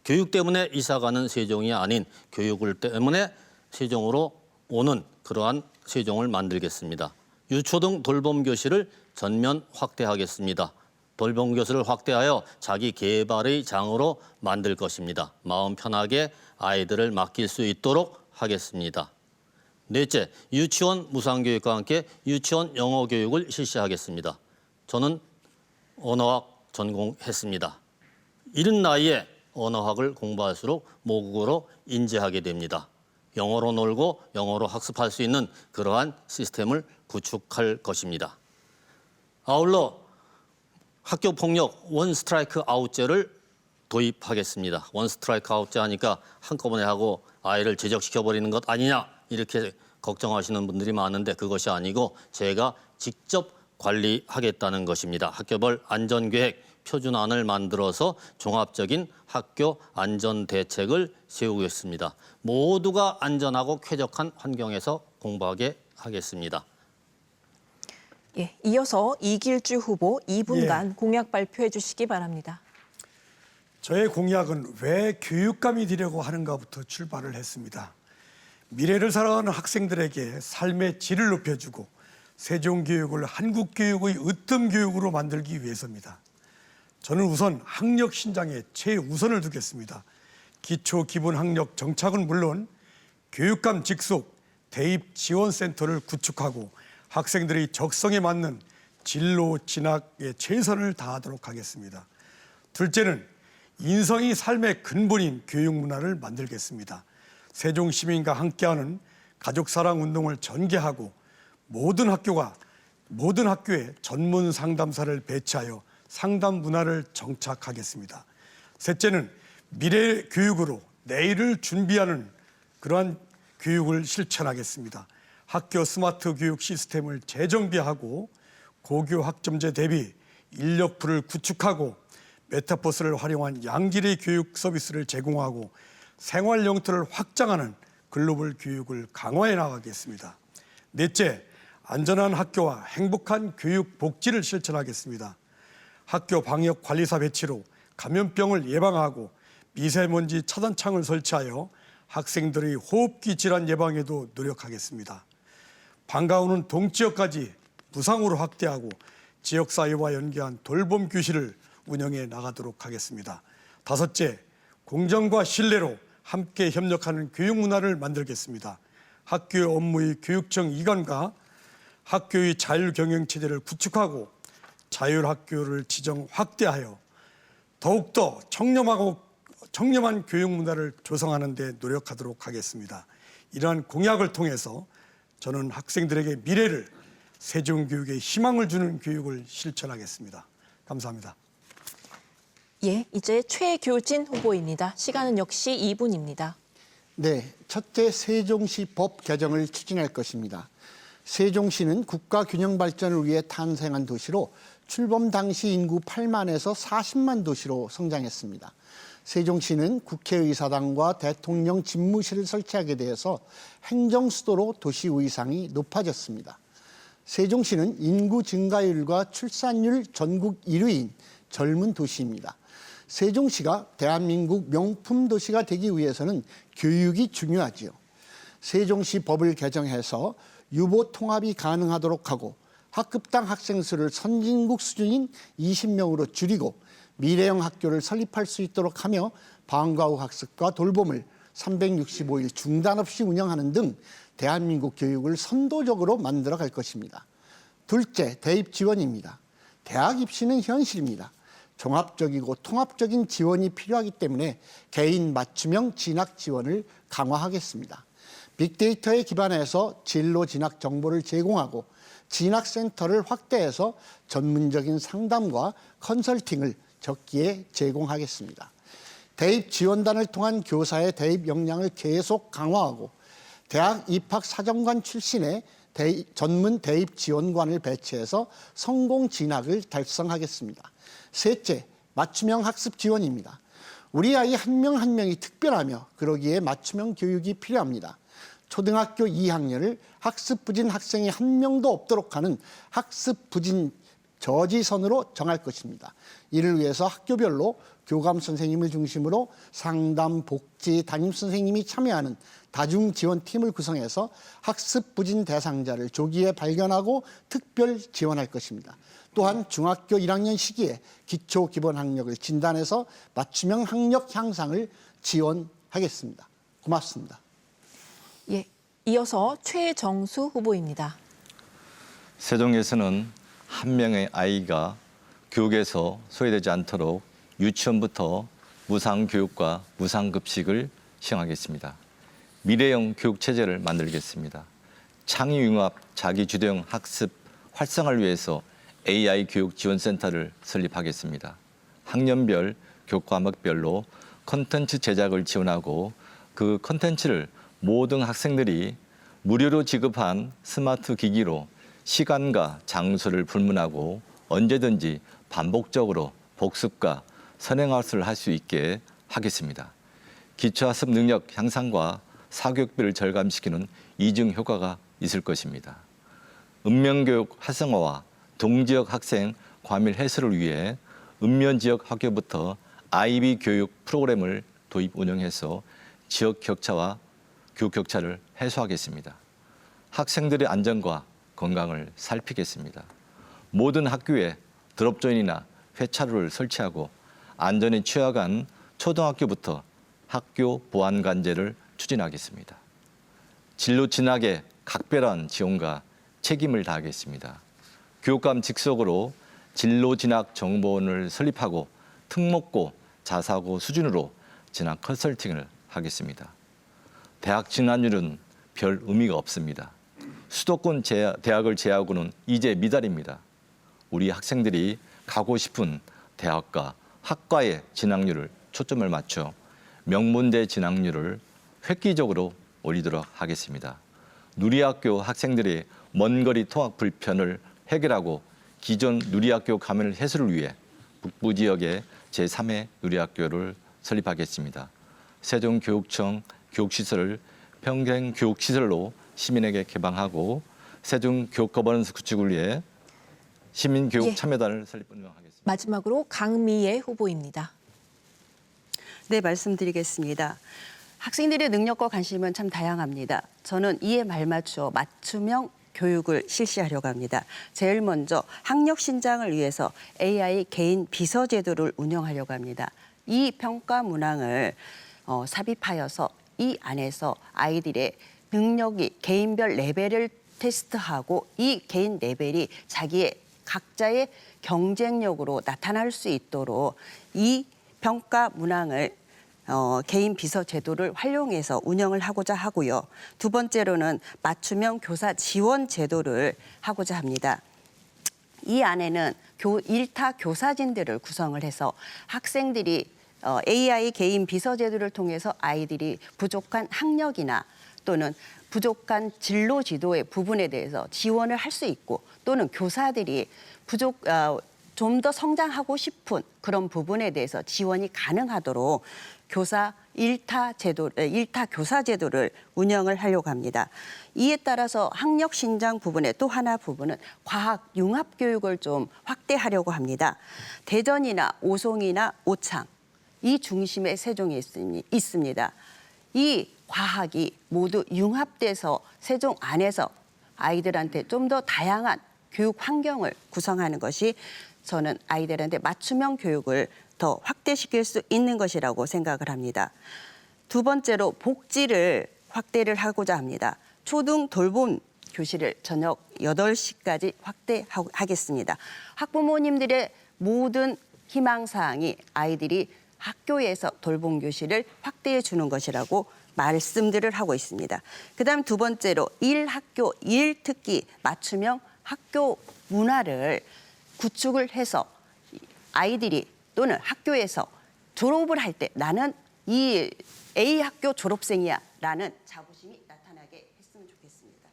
교육 때문에 이사가는 세종이 아닌 교육을 때문에 세종으로 오는 그러한 세종을 만들겠습니다. 유초등 돌봄교실을 전면 확대하겠습니다. 돌봄교실을 확대하여 자기 개발의 장으로 만들 것입니다. 마음 편하게 아이들을 맡길 수 있도록 하겠습니다. 넷째, 유치원 무상교육과 함께 유치원 영어교육을 실시하겠습니다. 저는 언어학 전공했습니다. 이른 나이에 언어학을 공부할수록 모국어로 인지하게 됩니다. 영어로 놀고 영어로 학습할 수 있는 그러한 시스템을 구축할 것입니다. 아울러 학교폭력 원 스트라이크 아웃제를 도입하겠습니다. 원 스트라이크 아웃제 하니까 한꺼번에 하고 아이를 제적시켜버리는 것 아니냐 이렇게 걱정하시는 분들이 많은데 그것이 아니고 제가 직접 관리하겠다는 것입니다. 학교별 안전계획 표준안을 만들어서 종합적인 학교 안전대책을 세우겠습니다. 모두가 안전하고 쾌적한 환경에서 공부하게 하겠습니다. 예, 이어서 이길주 후보 2분간 공약 발표해 주시기 바랍니다. 저의 공약은 왜 교육감이 되려고 하는가부터 출발을 했습니다. 미래를 살아가는 학생들에게 삶의 질을 높여주고 세종교육을 한국교육의 으뜸교육으로 만들기 위해서입니다. 저는 우선 학력 신장에 최우선을 두겠습니다. 기초 기본 학력 정착은 물론 교육감 직속 대입 지원센터를 구축하고 학생들의 적성에 맞는 진로 진학에 최선을 다하도록 하겠습니다. 둘째는 인성이 삶의 근본인 교육 문화를 만들겠습니다. 세종 시민과 함께하는 가족사랑 운동을 전개하고 모든 학교에 전문 상담사를 배치하여 상담 문화를 정착하겠습니다. 셋째는 미래 교육으로 내일을 준비하는 그러한 교육을 실천하겠습니다. 학교 스마트 교육 시스템을 재정비하고 고교 학점제 대비 인력풀을 구축하고 메타버스를 활용한 양질의 교육 서비스를 제공하고 생활 영토를 확장하는 글로벌 교육을 강화해 나가겠습니다. 넷째, 안전한 학교와 행복한 교육 복지를 실천하겠습니다. 학교 방역 관리사 배치로 감염병을 예방하고 미세먼지 차단창을 설치하여 학생들의 호흡기 질환 예방에도 노력하겠습니다. 방과후는 동지역까지 무상으로 확대하고 지역사회와 연계한 돌봄 교실을 운영해 나가도록 하겠습니다. 다섯째, 공정과 신뢰로 함께 협력하는 교육 문화를 만들겠습니다. 학교 업무의 교육청 이관과 학교의 자율경영체제를 구축하고 자율학교를 지정 확대하여 더욱더 청렴한 교육 문화를 조성하는 데 노력하도록 하겠습니다. 이러한 공약을 통해서 저는 학생들에게 미래를 세종교육에 희망을 주는 교육을 실천하겠습니다. 감사합니다. 예, 이제 최교진 후보입니다. 시간은 역시 2분입니다. 네, 첫째 세종시 법 개정을 추진할 것입니다. 세종시는 국가 균형 발전을 위해 탄생한 도시로 출범 당시 인구 8만에서 40만 도시로 성장했습니다. 세종시는 국회의사당과 대통령 집무실을 설치하게 되어서 행정수도로 도시 위상이 높아졌습니다. 세종시는 인구 증가율과 출산율 전국 1위인 젊은 도시입니다. 세종시가 대한민국 명품 도시가 되기 위해서는 교육이 중요하지요. 세종시 법을 개정해서 유보 통합이 가능하도록 하고 학급당 학생 수를 선진국 수준인 20명으로 줄이고 미래형 학교를 설립할 수 있도록 하며 방과 후 학습과 돌봄을 365일 중단 없이 운영하는 등 대한민국 교육을 선도적으로 만들어 갈 것입니다. 둘째, 대입 지원입니다. 대학 입시는 현실입니다. 종합적이고 통합적인 지원이 필요하기 때문에 개인 맞춤형 진학 지원을 강화하겠습니다. 빅데이터에 기반해서 진로 진학 정보를 제공하고 진학센터를 확대해서 전문적인 상담과 컨설팅을 적기에 제공하겠습니다. 대입 지원단을 통한 교사의 대입 역량을 계속 강화하고 대학 입학 사정관 출신의 전문 대입 지원관을 배치해서 성공 진학을 달성하겠습니다. 셋째, 맞춤형 학습 지원입니다. 우리 아이 한 명 한 명이 특별하며 그러기에 맞춤형 교육이 필요합니다. 초등학교 2학년을 학습 부진 학생이 한 명도 없도록 하는 학습 부진 저지선으로 정할 것입니다. 이를 위해서 학교별로 교감 선생님을 중심으로 상담, 복지, 담임 선생님이 참여하는 다중지원팀을 구성해서 학습 부진 대상자를 조기에 발견하고 특별 지원할 것입니다. 또한 중학교 1학년 시기에 기초 기본 학력을 진단해서 맞춤형 학력 향상을 지원하겠습니다. 고맙습니다. 예, 이어서 최정수 후보입니다. 세종에서는 한 명의 아이가 교육에서 소외되지 않도록 유치원부터 무상교육과 무상급식을 시행하겠습니다. 미래형 교육체제를 만들겠습니다. 창의융합 자기주도형 학습 활성화를 위해서 AI 교육지원센터를 설립하겠습니다. 학년별 교과목별로 콘텐츠 제작을 지원하고 그 콘텐츠를 모든 학생들이 무료로 지급한 스마트 기기로 시간과 장소를 불문하고 언제든지 반복적으로 복습과 선행학습을 할 수 있게 하겠습니다. 기초학습 능력 향상과 사교육비를 절감시키는 이중 효과가 있을 것입니다. 읍면교육 활성화와 동지역 학생 과밀 해소를 위해 읍면지역 학교부터 IB 교육 프로그램을 도입 운영해서 지역 격차와 교육 격차를 해소하겠습니다. 학생들의 안전과 건강을 살피겠습니다. 모든 학교에 드롭존이나 회차로를 설치하고 안전에 취약한 초등학교부터 학교 보안 관제를 추진하겠습니다. 진로 진학에 각별한 지원과 책임을 다하겠습니다. 교육감 직속으로 진로 진학 정보원을 설립하고 특목고, 자사고 수준으로 진학 컨설팅을 하겠습니다. 대학 진학률은 별 의미가 없습니다. 수도권 대학을 제외하고는 이제 미달입니다. 우리 학생들이 가고 싶은 대학과 학과의 진학률을 초점을 맞춰 명문대 진학률을 획기적으로 올리도록 하겠습니다. 누리학교 학생들의 먼거리 통학 불편을 해결하고 기존 누리학교 감염 해소를 위해 북부 지역에 제3회 누리학교를 설립하겠습니다. 세종교육청 교육시설을 평생교육시설로 시민에게 개방하고 세종 교육거버넌스 구축을 위해 시민교육 참여단을 설립 운영하겠습니다. 마지막으로 강미애 후보입니다. 네, 말씀드리겠습니다. 학생들의 능력과 관심은 참 다양합니다. 저는 이에 발맞추어 맞춤형 교육을 실시하려고 합니다. 제일 먼저 학력 신장을 위해서 AI 개인 비서 제도를 운영하려고 합니다. 이 평가 문항을 삽입하여서 이 안에서 아이들의 능력이 개인별 레벨을 테스트하고 이 개인 레벨이 자기의 각자의 경쟁력으로 나타날 수 있도록 이 평가 문항을 개인 비서 제도를 활용해서 운영을 하고자 하고요. 두 번째로는 맞춤형 교사 지원 제도를 하고자 합니다. 이 안에는 일타 교사진들을 구성을 해서 학생들이 AI 개인 비서 제도를 통해서 아이들이 부족한 학력이나 또는 부족한 진로 지도의 부분에 대해서 지원을 할 수 있고 또는 교사들이 좀 더 성장하고 싶은 그런 부분에 대해서 지원이 가능하도록 일타 교사 제도를 운영을 하려고 합니다. 이에 따라서 학력 신장 부분의 또 하나 부분은 과학 융합 교육을 좀 확대하려고 합니다. 대전이나 오송이나 오창 이 중심에 세종이 있습니다. 이 과학이 모두 융합돼서 세종 안에서 아이들한테 좀 더 다양한 교육 환경을 구성하는 것이 저는 아이들한테 맞춤형 교육을 더 확대시킬 수 있는 것이라고 생각을 합니다. 두 번째로 복지를 확대를 하고자 합니다. 초등 돌봄 교실을 저녁 8시까지 확대하겠습니다. 학부모님들의 모든 희망사항이 아이들이 학교에서 돌봄 교실을 확대해 주는 것이라고 말씀들을 하고 있습니다. 그다음 두 번째로 1학교 1특기 맞춤형 학교 문화를 구축을 해서 아이들이 또는 학교에서 졸업을 할 때 나는 이 A 학교 졸업생이야 라는 자부심이 나타나게 했으면 좋겠습니다.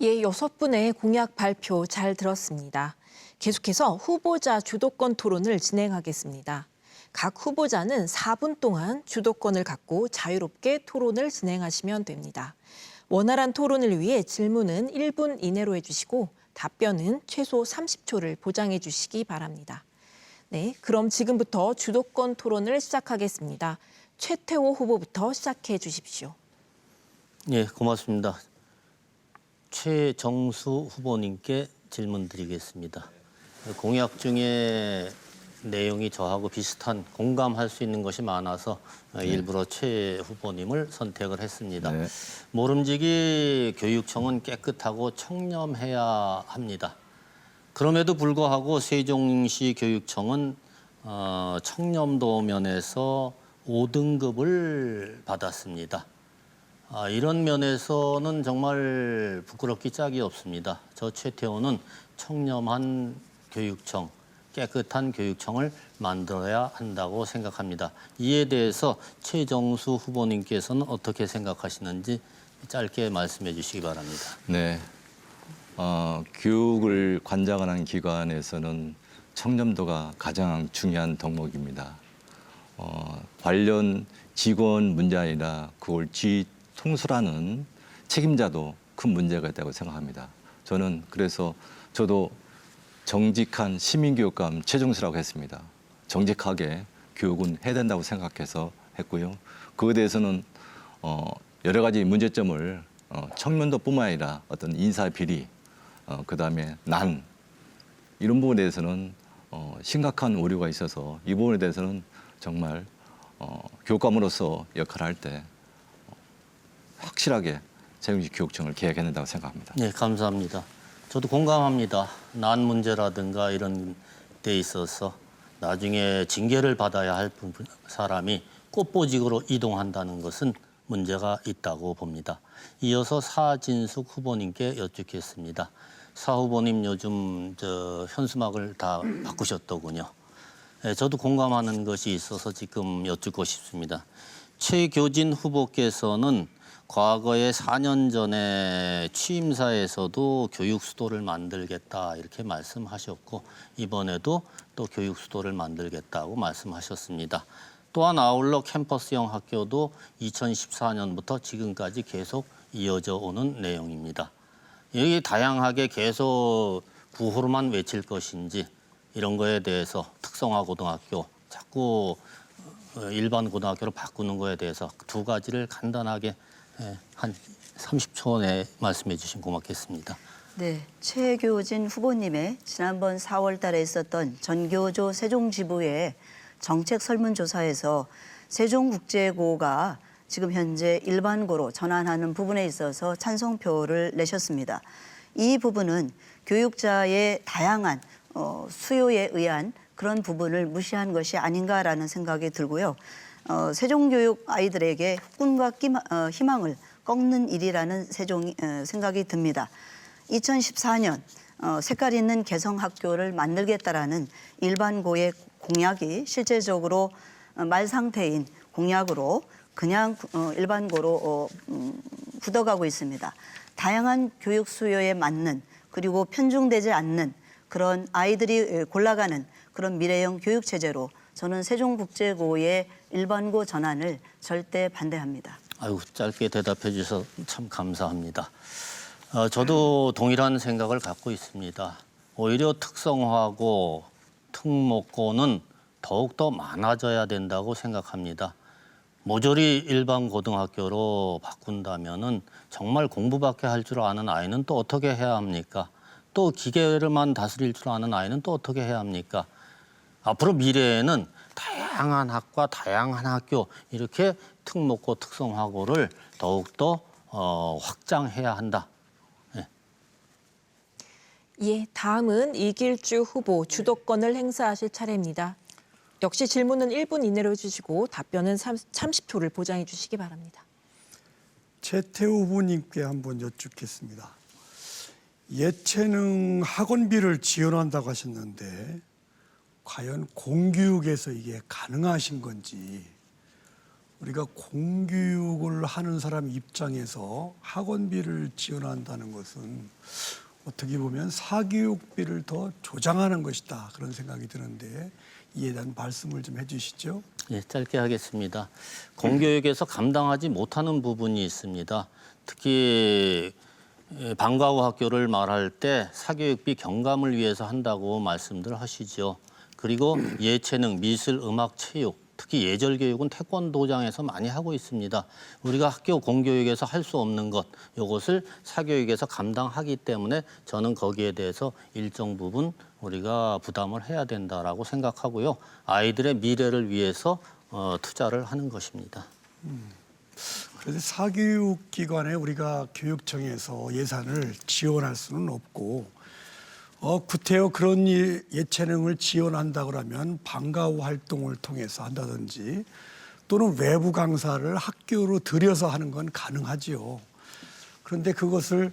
예, 6분의 공약 발표 잘 들었습니다. 계속해서 후보자 주도권 토론을 진행하겠습니다. 각 후보자는 4분 동안 주도권을 갖고 자유롭게 토론을 진행하시면 됩니다. 원활한 토론을 위해 질문은 1분 이내로 해주시고 답변은 최소 30초를 보장해 주시기 바랍니다. 네, 그럼 지금부터 주도권 토론을 시작하겠습니다. 최태호 후보부터 시작해 주십시오. 예, 고맙습니다. 최정수 후보님께 질문 드리겠습니다. 공약 중에 내용이 저하고 비슷한 공감할 수 있는 것이 많아서 일부러 최 후보님을 선택을 했습니다. 네. 모름지기 교육청은 깨끗하고 청렴해야 합니다. 그럼에도 불구하고 세종시 교육청은 청렴도 면에서 5등급을 받았습니다. 이런 면에서는 정말 부끄럽기 짝이 없습니다. 저 최태호는 청렴한 교육청, 깨끗한 교육청을 만들어야 한다고 생각합니다. 이에 대해서 최정수 후보님께서는 어떻게 생각하시는지 짧게 말씀해 주시기 바랍니다. 네. 교육을 관장하는 기관에서는 청렴도가 가장 중요한 덕목입니다. 관련 직원 문제 아니라 그걸 통솔하는 책임자도 큰 문제가 있다고 생각합니다. 저는 그래서 저도 정직한 시민교육감 최정수라고 했습니다. 정직하게 교육은 해야 된다고 생각해서 했고요. 그에 대해서는 여러 가지 문제점을 청렴도뿐만 아니라 어떤 인사비리, 그다음에 난 이런 부분에 대해서는 심각한 오류가 있어서 이 부분에 대해서는 정말 교육감으로서 역할을 할 때 확실하게 세종시 교육청을 개혁해야 된다고 생각합니다. 네, 감사합니다. 저도 공감합니다. 난 문제라든가 이런 데 있어서 나중에 징계를 받아야 할 사람이 꽃보직으로 이동한다는 것은 문제가 있다고 봅니다. 이어서 사진숙 후보님께 여쭙겠습니다. 사 후보님 요즘 현수막을 다 바꾸셨더군요. 네, 저도 공감하는 것이 있어서 지금 여쭙고 싶습니다. 최교진 후보께서는 과거에 4년 전에 취임사에서도 교육 수도를 만들겠다 이렇게 말씀하셨고 이번에도 또 교육 수도를 만들겠다고 말씀하셨습니다. 또한 아울러 캠퍼스형 학교도 2014년부터 지금까지 계속 이어져 오는 내용입니다. 여기 다양하게 계속 구호로만 외칠 것인지 이런 거에 대해서 특성화 고등학교 자꾸 일반 고등학교로 바꾸는 거에 대해서 두 가지를 간단하게 한 30초 내에 말씀해 주시면 고맙겠습니다. 네, 최교진 후보님의 지난번 4월 달에 있었던 전교조 세종지부의 정책 설문조사에서 세종국제고가 지금 현재 일반고로 전환하는 부분에 있어서 찬성표를 내셨습니다. 이 부분은 교육자의 다양한 수요에 의한 그런 부분을 무시한 것이 아닌가라는 생각이 들고요. 세종교육 아이들에게 꿈과 희망을 꺾는 일이라는 생각이 듭니다. 2014년 색깔 있는 개성학교를 만들겠다라는 일반고의 공약이 실제적으로 말 상태인 공약으로 그냥 일반고로 굳어가고 있습니다. 다양한 교육 수요에 맞는 그리고 편중되지 않는 그런 아이들이 골라가는 그런 미래형 교육 체제로 저는 세종국제고의 일반고 전환을 절대 반대합니다. 아유, 짧게 대답해 주셔서 참 감사합니다. 저도 동일한 생각을 갖고 있습니다. 오히려 특성화고 특목고는 더욱더 많아져야 된다고 생각합니다. 모조리 일반 고등학교로 바꾼다면은 정말 공부밖에 할 줄 아는 아이는 또 어떻게 해야 합니까? 또 기계를만 다스릴 줄 아는 아이는 또 어떻게 해야 합니까? 앞으로 미래에는 다양한 학과, 다양한 학교 이렇게 특목고, 특성화고를 더욱더 확장해야 한다. 예, 다음은 이길주 후보 주도권을 행사하실 차례입니다. 역시 질문은 1분 이내로 해주시고 답변은 30초를 보장해 주시기 바랍니다. 최태우 후보님께 한번 여쭙겠습니다. 예체능 학원비를 지원한다고 하셨는데 과연 공교육에서 이게 가능하신 건지, 우리가 공교육을 하는 사람 입장에서 학원비를 지원한다는 것은 어떻게 보면 사교육비를 더 조장하는 것이다, 그런 생각이 드는데 이에 대한 말씀을 좀 해주시죠. 예, 짧게 하겠습니다. 공교육에서 감당하지 못하는 부분이 있습니다. 특히 방과 후 학교를 말할 때 사교육비 경감을 위해서 한다고 말씀들 하시죠. 그리고 예체능, 미술, 음악, 체육, 특히 예절 교육은 태권도장에서 많이 하고 있습니다. 우리가 학교 공교육에서 할 수 없는 것, 이것을 사교육에서 감당하기 때문에 저는 거기에 대해서 일정 부분 우리가 부담을 해야 된다라고 생각하고요. 아이들의 미래를 위해서 투자를 하는 것입니다. 그래서 사교육기관에 우리가 교육청에서 예산을 지원할 수는 없고, 구태여 그런 예체능을 지원한다 그러면 방과 후 활동을 통해서 한다든지 또는 외부 강사를 학교로 들여서 하는 건 가능하지요. 그런데 그것을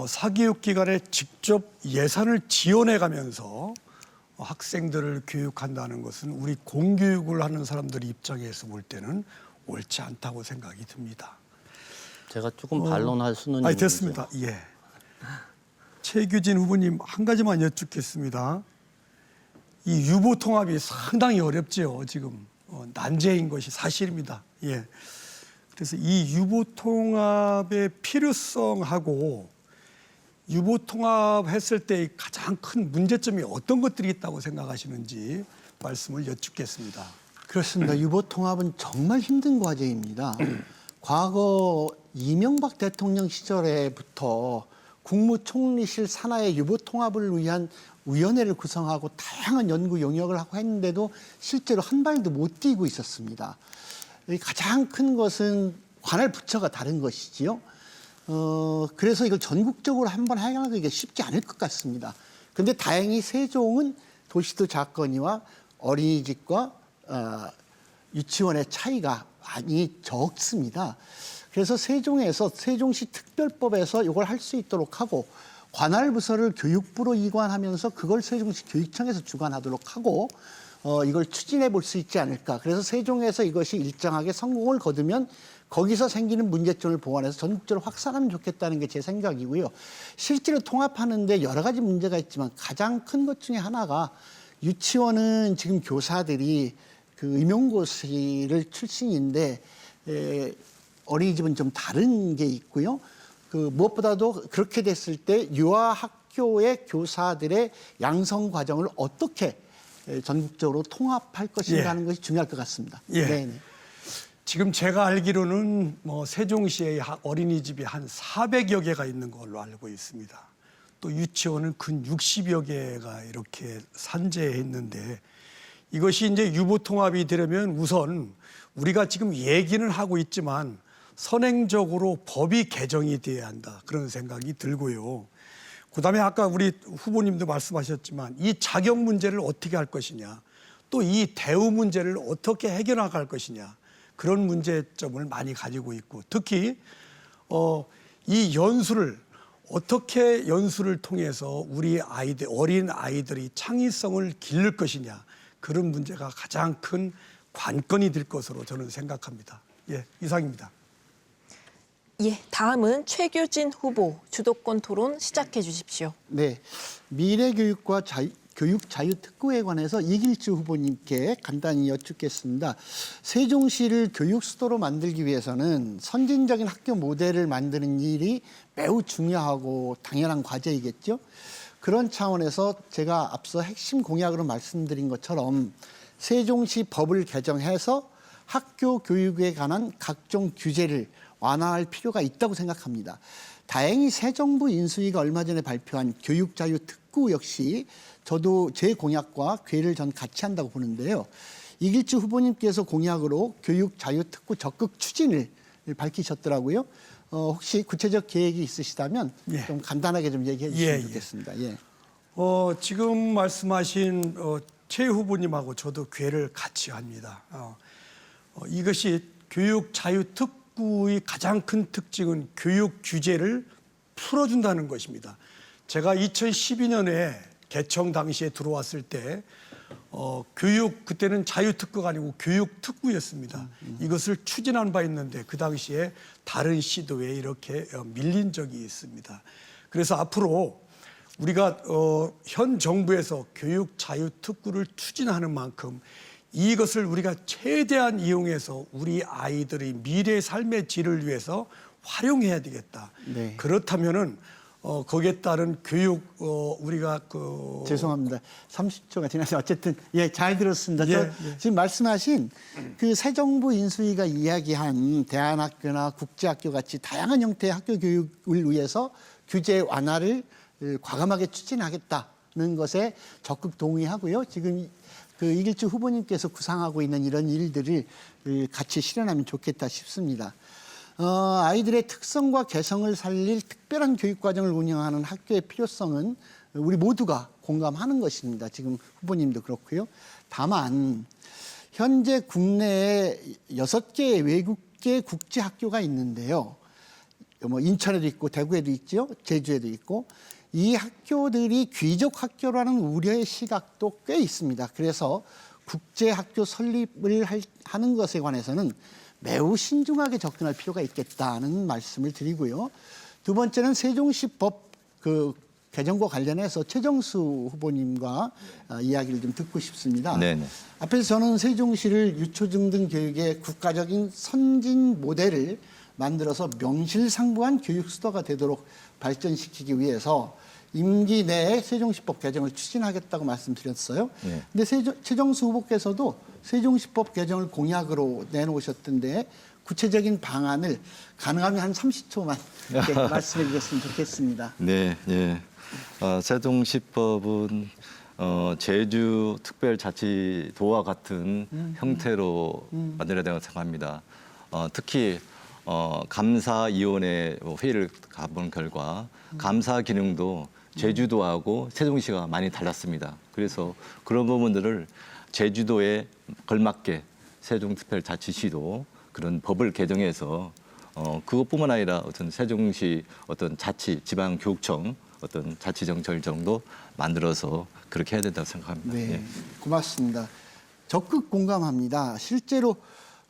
사교육기관에 직접 예산을 지원해 가면서 학생들을 교육한다는 것은 우리 공교육을 하는 사람들 입장에서 볼 때는 옳지 않다고 생각이 듭니다. 제가 조금 반론할 수는 아니, 있는데. 됐습니다. 예. 최규진 후보님, 한 가지만 여쭙겠습니다. 이 유보 통합이 상당히 어렵죠. 지금 난제인 것이 사실입니다. 예. 그래서 이 유보 통합의 필요성하고 유보 통합했을 때 가장 큰 문제점이 어떤 것들이 있다고 생각하시는지 말씀을 여쭙겠습니다. 그렇습니다. 유보 통합은 정말 힘든 과제입니다. 과거 이명박 대통령 시절에부터 국무총리실 산하의 유보 통합을 위한 위원회를 구성하고 다양한 연구 용역을 하고 했는데도 실제로 한 발도 못 뛰고 있었습니다. 가장 큰 것은 관할 부처가 다른 것이지요. 그래서 이걸 전국적으로 한번 해결하기가 쉽지 않을 것 같습니다. 그런데 다행히 세종은 도시도 작거니와 어린이집과 유치원의 차이가 많이 적습니다. 그래서 세종에서 세종시 특별법에서 이걸 할 수 있도록 하고 관할 부서를 교육부로 이관하면서 그걸 세종시 교육청에서 주관하도록 하고 이걸 추진해 볼 수 있지 않을까. 그래서 세종에서 이것이 일정하게 성공을 거두면 거기서 생기는 문제점을 보완해서 전국적으로 확산하면 좋겠다는 게 제 생각이고요. 실제로 통합하는데 여러 가지 문제가 있지만 가장 큰 것 중에 하나가 유치원은 지금 교사들이 그 임용고시를 출신인데 어린이집은 좀 다른 게 있고요. 그 무엇보다도 그렇게 됐을 때 유아학교의 교사들의 양성 과정을 어떻게 전국적으로 통합할 것인가 하는 것이 중요할 것 같습니다. 예. 네네. 지금 제가 알기로는 세종시의 어린이집이 한 400여 개가 있는 걸로 알고 있습니다. 또 유치원은 근 60여 개가 이렇게 산재해 있는데 이것이 이제 유보 통합이 되려면 우선 우리가 지금 얘기는 하고 있지만 선행적으로 법이 개정이 돼야 한다, 그런 생각이 들고요. 그다음에 아까 우리 후보님도 말씀하셨지만 이 자격 문제를 어떻게 할 것이냐, 또 이 대우 문제를 어떻게 해결할 것이냐, 그런 문제점을 많이 가지고 있고, 특히 이 연수를 어떻게 연수를 통해서 우리 아이들, 어린 아이들이 창의성을 기를 것이냐, 그런 문제가 가장 큰 관건이 될 것으로 저는 생각합니다. 예, 이상입니다. 예, 다음은 최규진 후보 주도권 토론 시작해 주십시오. 네, 미래교육과 교육 자유 특구에 관해서 이길주 후보님께 간단히 여쭙겠습니다. 세종시를 교육 수도로 만들기 위해서는 선진적인 학교 모델을 만드는 일이 매우 중요하고 당연한 과제이겠죠. 그런 차원에서 제가 앞서 핵심 공약으로 말씀드린 것처럼 세종시 법을 개정해서 학교 교육에 관한 각종 규제를 완화할 필요가 있다고 생각합니다. 다행히 새 정부 인수위가 얼마 전에 발표한 교육자유특구 역시 저도 제 공약과 궤를 전 같이 한다고 보는데요. 이길주 후보님께서 공약으로 교육자유특구 적극 추진을 밝히셨더라고요. 혹시 구체적 계획이 있으시다면 예. 좀 간단하게 좀 얘기해 주시면 예, 예. 좋겠습니다. 예. 지금 말씀하신 최 후보님하고 저도 궤를 같이 합니다. 이것이 교육 자유 특구의 가장 큰 특징은 교육 규제를 풀어준다는 것입니다. 제가 2012년에 개청 당시에 들어왔을 때 교육 그때는 자유특구가 아니고 교육특구였습니다. 이것을 추진한 바 있는데 그 당시에 다른 시도에 이렇게 밀린 적이 있습니다. 그래서 앞으로 우리가 현 정부에서 교육 자유특구를 추진하는 만큼 이것을 우리가 최대한 이용해서 우리 아이들의 미래 삶의 질을 위해서 활용해야 되겠다. 네. 그렇다면은 거기에 따른 교육 우리가 죄송합니다. 30초가 지나서 어쨌든 잘 들었습니다. 예, 예. 지금 말씀하신 그 새 정부 인수위가 이야기한 대안학교나 국제학교 같이 다양한 형태의 학교 교육을 위해서 규제 완화를 과감하게 추진하겠다는 것에 적극 동의하고요. 지금 그 이길주 후보님께서 구상하고 있는 이런 일들을 같이 실현하면 좋겠다 싶습니다. 아이들의 특성과 개성을 살릴 특별한 교육과정을 운영하는 학교의 필요성은 우리 모두가 공감하는 것입니다. 지금 후보님도 그렇고요. 다만 현재 국내에 6개의 외국계 국제학교가 있는데요. 인천에도 있고 대구에도 있죠. 제주에도 있고 이 학교들이 귀족 학교라는 우려의 시각도 꽤 있습니다. 그래서 국제학교 설립을 하는 것에 관해서는 매우 신중하게 접근할 필요가 있겠다는 말씀을 드리고요. 두 번째는 세종시법 개정과 관련해서 최정수 후보님과 이야기를 좀 듣고 싶습니다. 네네. 앞에서 저는 세종시를 유초중등 교육의 국가적인 선진 모델을 만들어서 명실상부한 교육 수도가 되도록 발전시키기 위해서 임기 내에 세종시법 개정을 추진하겠다고 말씀드렸어요. 근데 최정수 후보께서도 세종시법 개정을 공약으로 내놓으셨던데 구체적인 방안을 가능하면 한 30초만 이렇게 말씀해 주셨으면 좋겠습니다. 네, 예. 세종시법은 제주특별자치도와 같은 형태로 만들어야 된다고 생각합니다. 특히 감사위원회 회의를 가본 결과 감사 기능도 제주도하고 세종시가 많이 달랐습니다. 그래서 그런 부분들을 제주도에 걸맞게 세종특별자치시도 그런 법을 개정해서 그것뿐만 아니라 어떤 세종시 어떤 지방교육청 어떤 자치정철 정도 만들어서 그렇게 해야 된다고 생각합니다. 네, 예. 고맙습니다. 적극 공감합니다. 실제로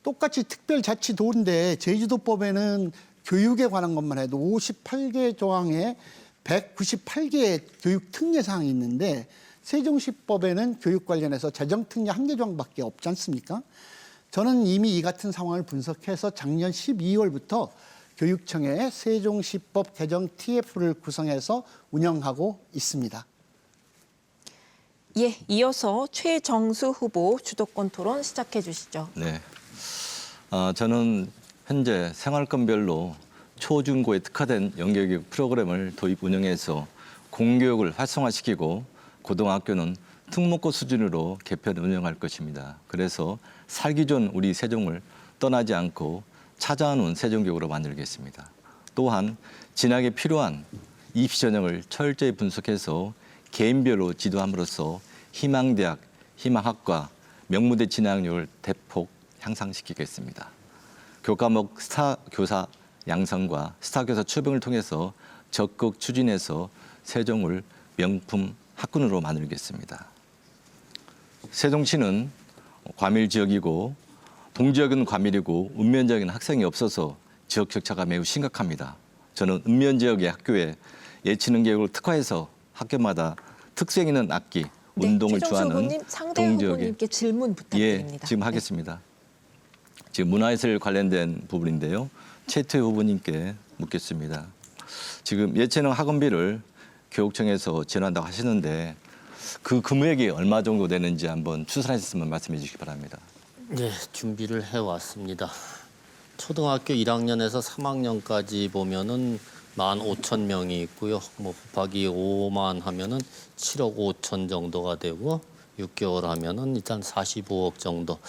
똑같이 특별자치도인데 제주도법에는 교육에 관한 것만 해도 58개 조항에 198개의 교육 특례 사항이 있는데 세종시법에는 교육 관련해서 재정 특례 1개 조항밖에 없지 않습니까? 저는 이미 이 같은 상황을 분석해서 작년 12월부터 교육청에 세종시법 개정 TF를 구성해서 운영하고 있습니다. 예, 이어서 최정수 후보 주도권 토론 시작해 주시죠. 네. 저는 현재 생활권별로 초중고에 특화된 연계교육 프로그램을 도입 운영해서 공교육을 활성화시키고 고등학교는 특목고 수준으로 개편 운영할 것입니다. 그래서 살기 좋은 우리 세종을 떠나지 않고 찾아오는 세종교육으로 만들겠습니다. 또한 진학에 필요한 입시 전형을 철저히 분석해서 개인별로 지도함으로써 희망대학, 희망학과, 명문대 진학률을 대폭 향상시키겠습니다. 교과목 스타 교사 양성과 스타 교사 출병을 통해서 적극 추진해서 세종을 명품 학군으로 만들겠습니다. 세종시는 과밀 지역이고 동지역은 과밀이고 읍면 지역에는 학생이 없어서 지역 격차가 매우 심각합니다. 저는 읍면 지역의 학교에 예체능 교육을 특화해서 학교마다 특색 있는 악기 운동을 최종수 좋아하는 후보님, 상대 동지역에 후보님께 질문 예, 부탁드립니다. 지금 네. 하겠습니다. 지금 문화예술 관련된 부분인데요. 최태 후보님께 묻겠습니다. 지금 예체능 학원비를 교육청에서 지원한다고 하시는데 그 금액이 얼마 정도 되는지 한번 추산했으면 말씀해 주시기 바랍니다. 네, 준비를 해왔습니다. 초등학교 1학년에서 3학년까지 보면은 15,000명이 있고요. 뭐 곱하기 5만 하면은 7억 5천 정도가 되고 6개월 하면은 일단 45억 정도.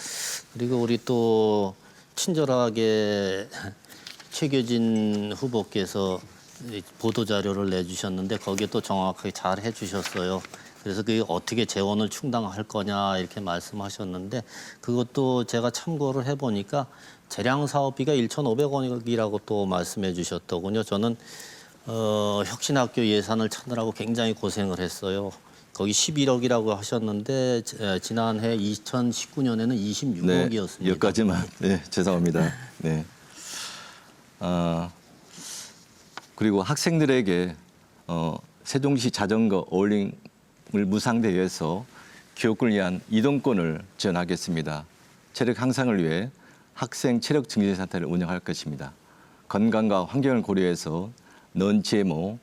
그리고 우리 또 친절하게 최규진 후보께서 보도 자료를 내주셨는데 거기에 또 정확하게 잘 해주셨어요. 그래서 그게 어떻게 재원을 충당할 거냐 이렇게 말씀하셨는데 그것도 제가 참고를 해보니까 재량 사업비가 1,500원이라고 또 말씀해 주셨더군요. 저는 혁신학교 예산을 찾느라고 굉장히 고생을 했어요. 거기 11억이라고 하셨는데 지난해 2019년에는 26억이었습니다. 네, 여기까지만. 네, 죄송합니다. 네. 그리고 학생들에게 세종시 자전거 어울림을 무상대회에서 교육을 위한 이동권을 지원하겠습니다. 체력 향상을 위해 학생 체력 증진 센터를 운영할 것입니다. 건강과 환경을 고려해서 넌 GMO,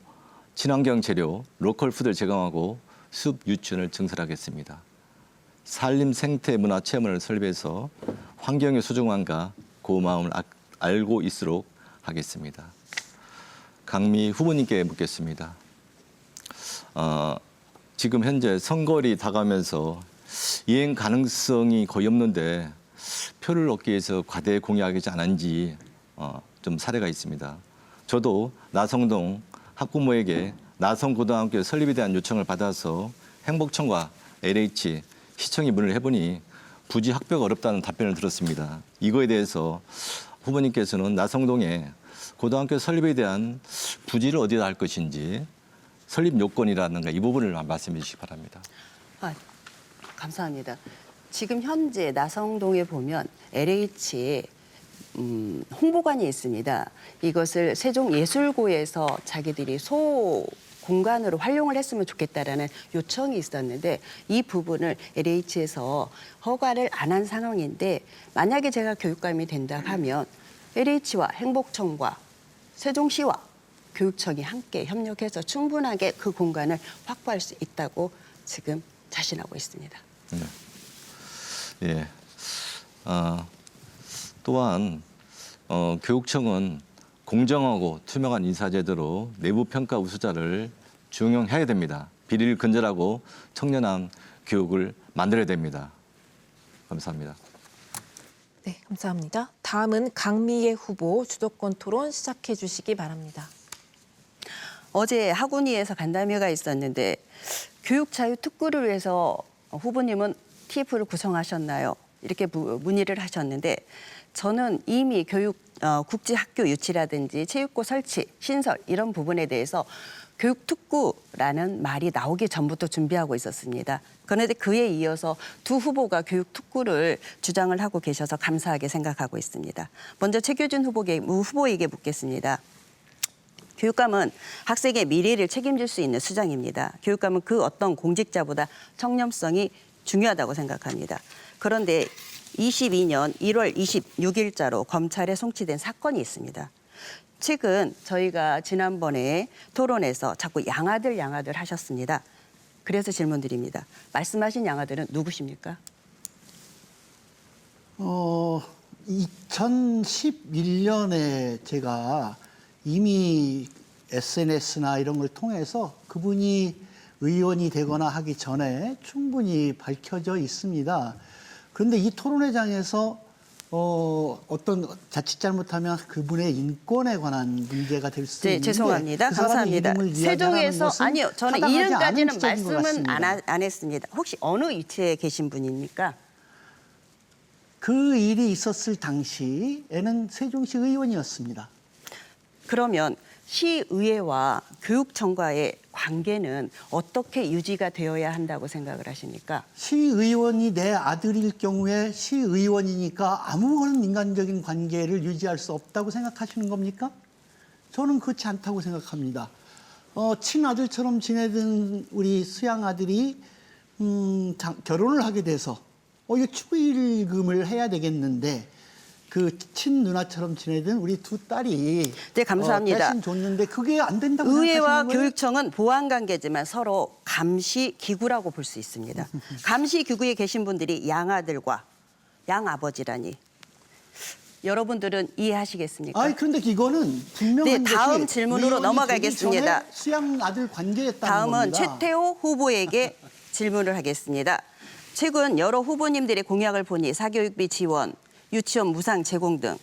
친환경 재료, 로컬 푸드를 제공하고 숲 유치원을 증설하겠습니다. 산림 생태 문화 체험을 설립해서 환경의 소중함과 고마움을 알고 있도록 하겠습니다. 강미 후보님께 묻겠습니다. 지금 현재 선거일이 다가오면서 이행 가능성이 거의 없는데 표를 얻기 위해서 과대 공약이지 않은지 좀 사례가 있습니다. 저도 나성동 학부모에게 나성고등학교 설립에 대한 요청을 받아서 행복청과 LH, 시청이 문의를 해보니 부지 확보가 어렵다는 답변을 들었습니다. 이거에 대해서 후보님께서는 나성동에 고등학교 설립에 대한 부지를 어디다 할 것인지 설립 요건이라든가 이 부분을 말씀해 주시기 바랍니다. 감사합니다. 지금 현재 나성동에 보면 LH 홍보관이 있습니다. 이것을 세종예술고에서 자기들이 소 공간으로 활용을 했으면 좋겠다라는 요청이 있었는데 이 부분을 LH에서 허가를 안 한 상황인데 만약에 제가 교육감이 된다 하면 LH와 행복청과 세종시와 교육청이 함께 협력해서 충분하게 그 공간을 확보할 수 있다고 지금 자신하고 있습니다. 네. 예. 또한 교육청은 공정하고 투명한 인사제도로 내부 평가 우수자를 중용해야 됩니다. 비리를 근절하고 청렴한 교육을 만들어야 됩니다. 감사합니다. 네, 감사합니다. 다음은 강미애 후보 주도권 토론 시작해 주시기 바랍니다. 어제 학운위에서 간담회가 있었는데 교육 자유 특구를 위해서 후보님은 TF를 구성하셨나요? 이렇게 문의를 하셨는데 저는 이미 국제학교 유치라든지 체육고 설치, 신설 이런 부분에 대해서 교육특구라는 말이 나오기 전부터 준비하고 있었습니다. 그런데 그에 이어서 두 후보가 교육특구를 주장을 하고 계셔서 감사하게 생각하고 있습니다. 먼저 최규진 후보에게 묻겠습니다. 교육감은 학생의 미래를 책임질 수 있는 수장입니다. 교육감은 그 어떤 공직자보다 청렴성이 중요하다고 생각합니다. 그런데 22년 1월 26일자로 검찰에 송치된 사건이 있습니다. 최근 저희가 지난번에 토론에서 자꾸 양아들 하셨습니다. 그래서 질문드립니다. 말씀하신 양아들은 누구십니까? 2011년에 제가 이미 SNS나 이런 걸 통해서 그분이 의원이 되거나 하기 전에 충분히 밝혀져 있습니다. 그런데 이 토론회장에서 어떤 자칫 잘못하면 그분의 인권에 관한 문제가 될 수 있는데 죄송합니다. 그 사람의 감사합니다. 이름을 이야기하는 세종에서 것은 아니요. 저는 타당하지 이름까지는 않은 지적인 것 말씀은 같습니다. 안 했습니다. 혹시 어느 위치에 계신 분입니까? 그 일이 있었을 당시에는 세종시 의원이었습니다. 그러면 시의회와 교육청과의 관계는 어떻게 유지가 되어야 한다고 생각을 하십니까? 시의원이 내 아들일 경우에 시의원이니까 아무런 인간적인 관계를 유지할 수 없다고 생각하시는 겁니까? 저는 그렇지 않다고 생각합니다. 친아들처럼 지내던 우리 수양 아들이 결혼을 하게 돼서 이거 축의금을 해야 되겠는데 그 친누나처럼 지내던 우리 두 딸이 네, 감사합니다. 대신 줬는데 그게 안 된다고 의회와 생각하시는 거예요? 교육청은 보완 관계지만 서로 감시 기구라고 볼 수 있습니다. 감시 기구에 계신 분들이 양아들과 양아버지라니 여러분들은 이해하시겠습니까? 아니 그런데 이거는 분명한 네, 다음 것이 질문으로 의원이 넘어가겠습니다. 되기 전에 수양 아들 관계였다는 다음은 겁니다. 최태호 후보에게 질문을 하겠습니다. 최근 여러 후보님들의 공약을 보니 사교육비 지원, 유치원 무상 제공 등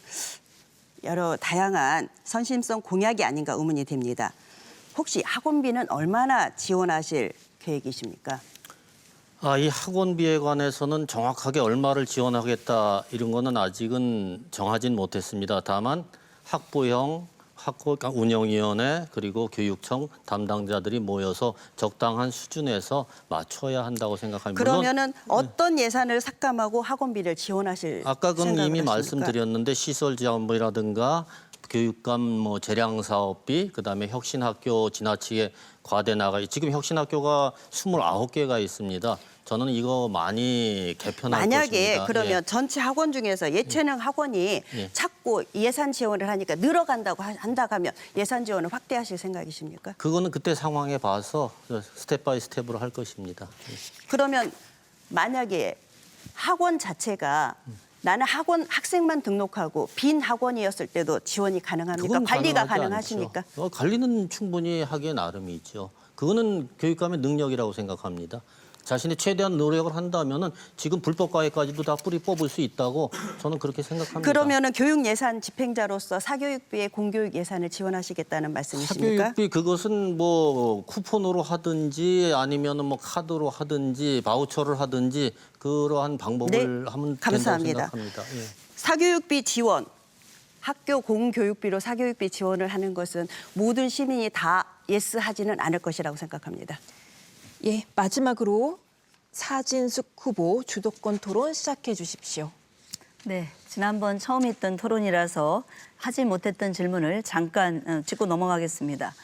여러 다양한 선심성 공약이 아닌가 의문이 됩니다. 혹시 학원비는 얼마나 지원하실 계획이십니까? 이 학원비에 관해서는 정확하게 얼마를 지원하겠다 이런 거는 아직은 정하진 못했습니다. 다만 학부형, 학교 운영위원회 그리고 교육청 담당자들이 모여서 적당한 수준에서 맞춰야 한다고 생각합니다. 그러면은 어떤 예산을 삭감하고 학원비를 지원하실 아까 그건 생각을 이미 하십니까? 말씀드렸는데 시설 지원비라든가 교육감 재량 사업비, 그다음에 혁신학교 지나치게 과대 나가. 지금 혁신학교가 29개가 있습니다. 저는 이거 많이 개편할 만약에 것입니다. 그러면 예. 전체 학원 중에서 예체능 학원이 예. 자꾸 예산 지원을 하니까 늘어간다고 한다고 하면 예산 지원을 확대하실 생각이십니까? 그거는 그때 상황에 봐서 스텝 바이 스텝으로 할 것입니다. 그러면 만약에 학원 자체가 나는 학생만 등록하고 빈 학원이었을 때도 지원이 가능합니까? 그건 관리가 가능하지 가능하십니까? 않죠. 관리는 충분히 하기에 나름이죠. 그거는 교육감의 능력이라고 생각합니다. 자신이 최대한 노력을 한다면은 지금 불법 가해까지도 다 뿌리 뽑을 수 있다고 저는 그렇게 생각합니다. 그러면은 교육 예산 집행자로서 사교육비의 공교육 예산을 지원하시겠다는 말씀이십니까? 사교육비 그것은 쿠폰으로 하든지 아니면은 카드로 하든지 바우처를 하든지 그러한 방법을 네, 하면 감사합니다. 된다고 생각합니다. 예. 사교육비 지원, 학교 공교육비로 사교육비 지원을 하는 것은 모든 시민이 다 예스 하지는 않을 것이라고 생각합니다. 예, 마지막으로 사진숙 후보 주도권 토론 시작해 주십시오. 네, 지난번 처음 했던 토론이라서 하지 못했던 질문을 잠깐 짚고 넘어가겠습니다.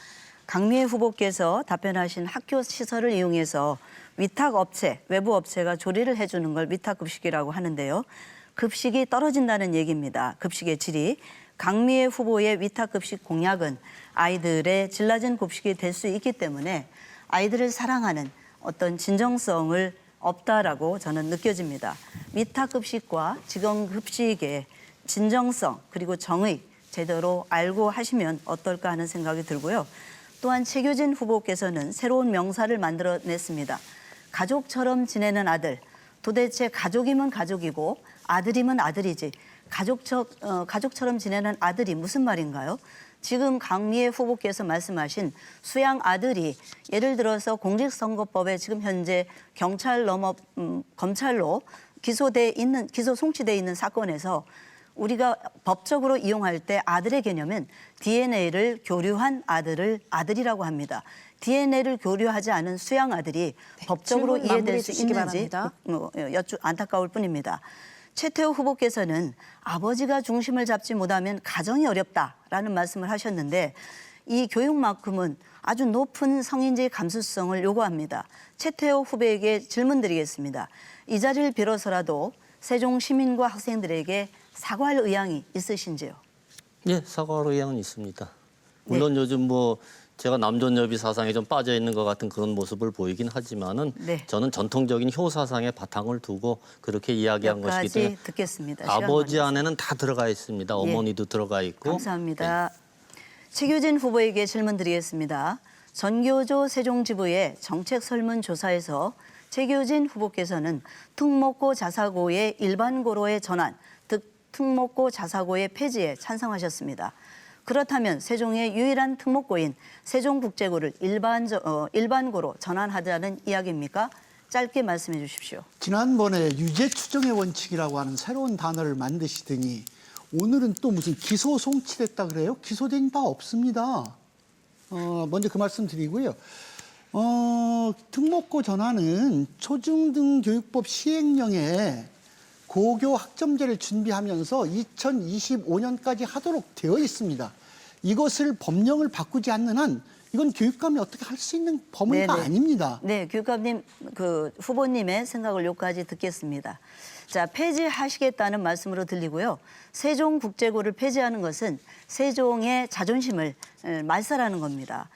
강미애 후보께서 답변하신 학교 시설을 이용해서 위탁업체, 외부 업체가 조리를 해주는 걸 위탁급식이라고 하는데요. 급식이 떨어진다는 얘기입니다. 급식의 질이. 강미애 후보의 위탁급식 공약은 아이들의 질 낮은 급식이 될 수 있기 때문에 아이들을 사랑하는 어떤 진정성을 없다라고 저는 느껴집니다. 위탁급식과 직원급식의 진정성 그리고 정의 제대로 알고 하시면 어떨까 하는 생각이 들고요. 또한 최규진 후보께서는 새로운 명사를 만들어냈습니다. 가족처럼 지내는 아들. 도대체 가족이면 가족이고 아들이면 아들이지 가족처럼 지내는 아들이 무슨 말인가요? 지금 강미애 후보께서 말씀하신 수양 아들이 예를 들어서 공직선거법에 지금 현재 검찰로 기소 송치돼 있는 사건에서 우리가 법적으로 이용할 때 아들의 개념은 DNA를 교류한 아들을 아들이라고 합니다. DNA를 교류하지 않은 수양 아들이 법적으로 질문 이해될 마무리해 수 주시기 있는지 바랍니다. 안타까울 뿐입니다. 최태호 후보께서는 아버지가 중심을 잡지 못하면 가정이 어렵다라는 말씀을 하셨는데 이 교육만큼은 아주 높은 성인지 감수성을 요구합니다. 최태호 후보에게 질문드리겠습니다. 이 자리를 빌어서라도 세종 시민과 학생들에게 사과할 의향이 있으신지요? 예, 사과할 의향은 있습니다. 물론 요즘 제가 남존여비 사상에 좀 빠져 있는 것 같은 그런 모습을 보이긴 하지만은 네. 저는 전통적인 효 사상의 바탕을 두고 그렇게 이야기한 것이기 때문에 여기까지 듣겠습니다. 시간 아버지 관계상. 안에는 다 들어가 있습니다. 어머니도 들어가 있고. 감사합니다. 최규진 후보에게 질문드리겠습니다. 전교조 세종지부의 정책 설문조사에서 최규진 후보께서는 특목고 자사고의 일반고로의 전환, 즉 특목고 자사고의 폐지에 찬성하셨습니다. 그렇다면 세종의 유일한 특목고인 세종국제고를 일반고로 전환하자는 이야기입니까? 짧게 말씀해 주십시오. 지난번에 유죄 추정의 원칙이라고 하는 새로운 단어를 만드시더니 오늘은 또 무슨 기소 송치됐다 그래요? 기소된 바 없습니다. 먼저 그 말씀 드리고요. 특목고 전환은 초중등 교육법 시행령에 고교 학점제를 준비하면서 2025년까지 하도록 되어 있습니다. 이것을 법령을 바꾸지 않는 한 이건 교육감이 어떻게 할 수 있는 범위가 네네. 아닙니다. 네, 교육감님, 그 후보님의 생각을 여기까지 듣겠습니다. 자, 폐지하시겠다는 말씀으로 들리고요. 세종국제고를 폐지하는 것은 세종의 자존심을 말살하는 겁니다.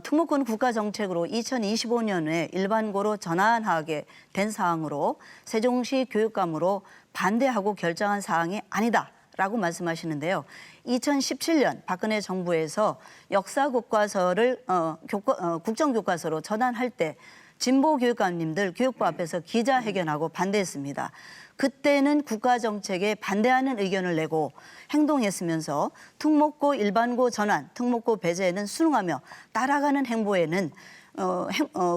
특목고는 국가정책으로 2025년에 일반고로 전환하게 된 사항으로 세종시 교육감으로 반대하고 결정한 사항이 아니다라고 말씀하시는데요. 2017년 박근혜 정부에서 역사 교과서를 국정교과서로 전환할 때 진보 교육감님들 교육부 앞에서 기자회견하고 반대했습니다. 그때는 국가정책에 반대하는 의견을 내고 행동했으면서 특목고 일반고 전환, 특목고 배제에는 순응하며 따라가는 행보에는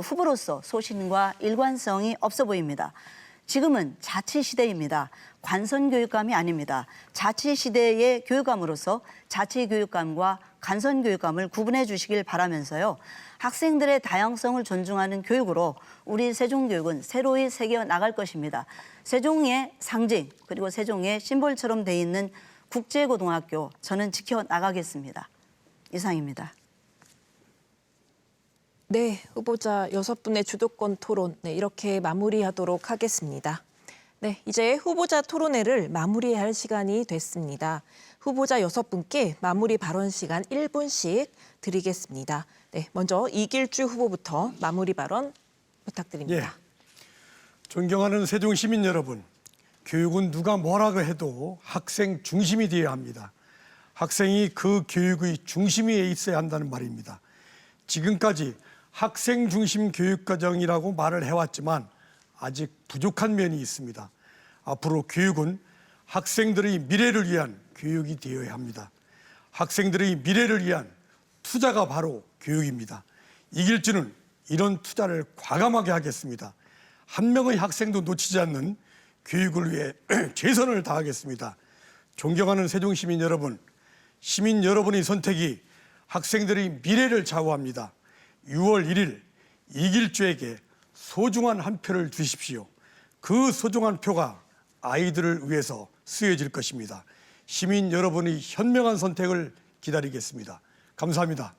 후보로서 소신과 일관성이 없어 보입니다. 지금은 자치시대입니다. 관선교육감이 아닙니다. 자치시대의 교육감으로서 자치교육감과 간선교육감을 구분해 주시길 바라면서요. 학생들의 다양성을 존중하는 교육으로 우리 세종교육은 새로이 새겨 나갈 것입니다. 세종의 상징 그리고 세종의 심볼처럼 돼 있는 국제고등학교 저는 지켜나가겠습니다. 이상입니다. 네, 후보자 6분의 주도권 토론 이렇게 마무리하도록 하겠습니다. 네, 이제 후보자 토론회를 마무리할 시간이 됐습니다. 후보자 6분께 마무리 발언 시간 1분씩 드리겠습니다. 네, 먼저 이길주 후보부터 마무리 발언 부탁드립니다. 존경하는 세종 시민 여러분, 교육은 누가 뭐라고 해도 학생 중심이 되어야 합니다. 학생이 그 교육의 중심에 있어야 한다는 말입니다. 지금까지 학생 중심 교육과정이라고 말을 해왔지만 아직 부족한 면이 있습니다. 앞으로 교육은 학생들의 미래를 위한 교육이 되어야 합니다. 학생들의 미래를 위한 투자가 바로 교육입니다. 이길주는 이런 투자를 과감하게 하겠습니다. 한 명의 학생도 놓치지 않는 교육을 위해 최선을 다하겠습니다. 존경하는 세종시민 여러분, 시민 여러분의 선택이 학생들의 미래를 좌우합니다. 6월 1일 이길주에게 소중한 한 표를 주십시오. 그 소중한 표가 아이들을 위해서 쓰여질 것입니다. 시민 여러분의 현명한 선택을 기다리겠습니다. 감사합니다.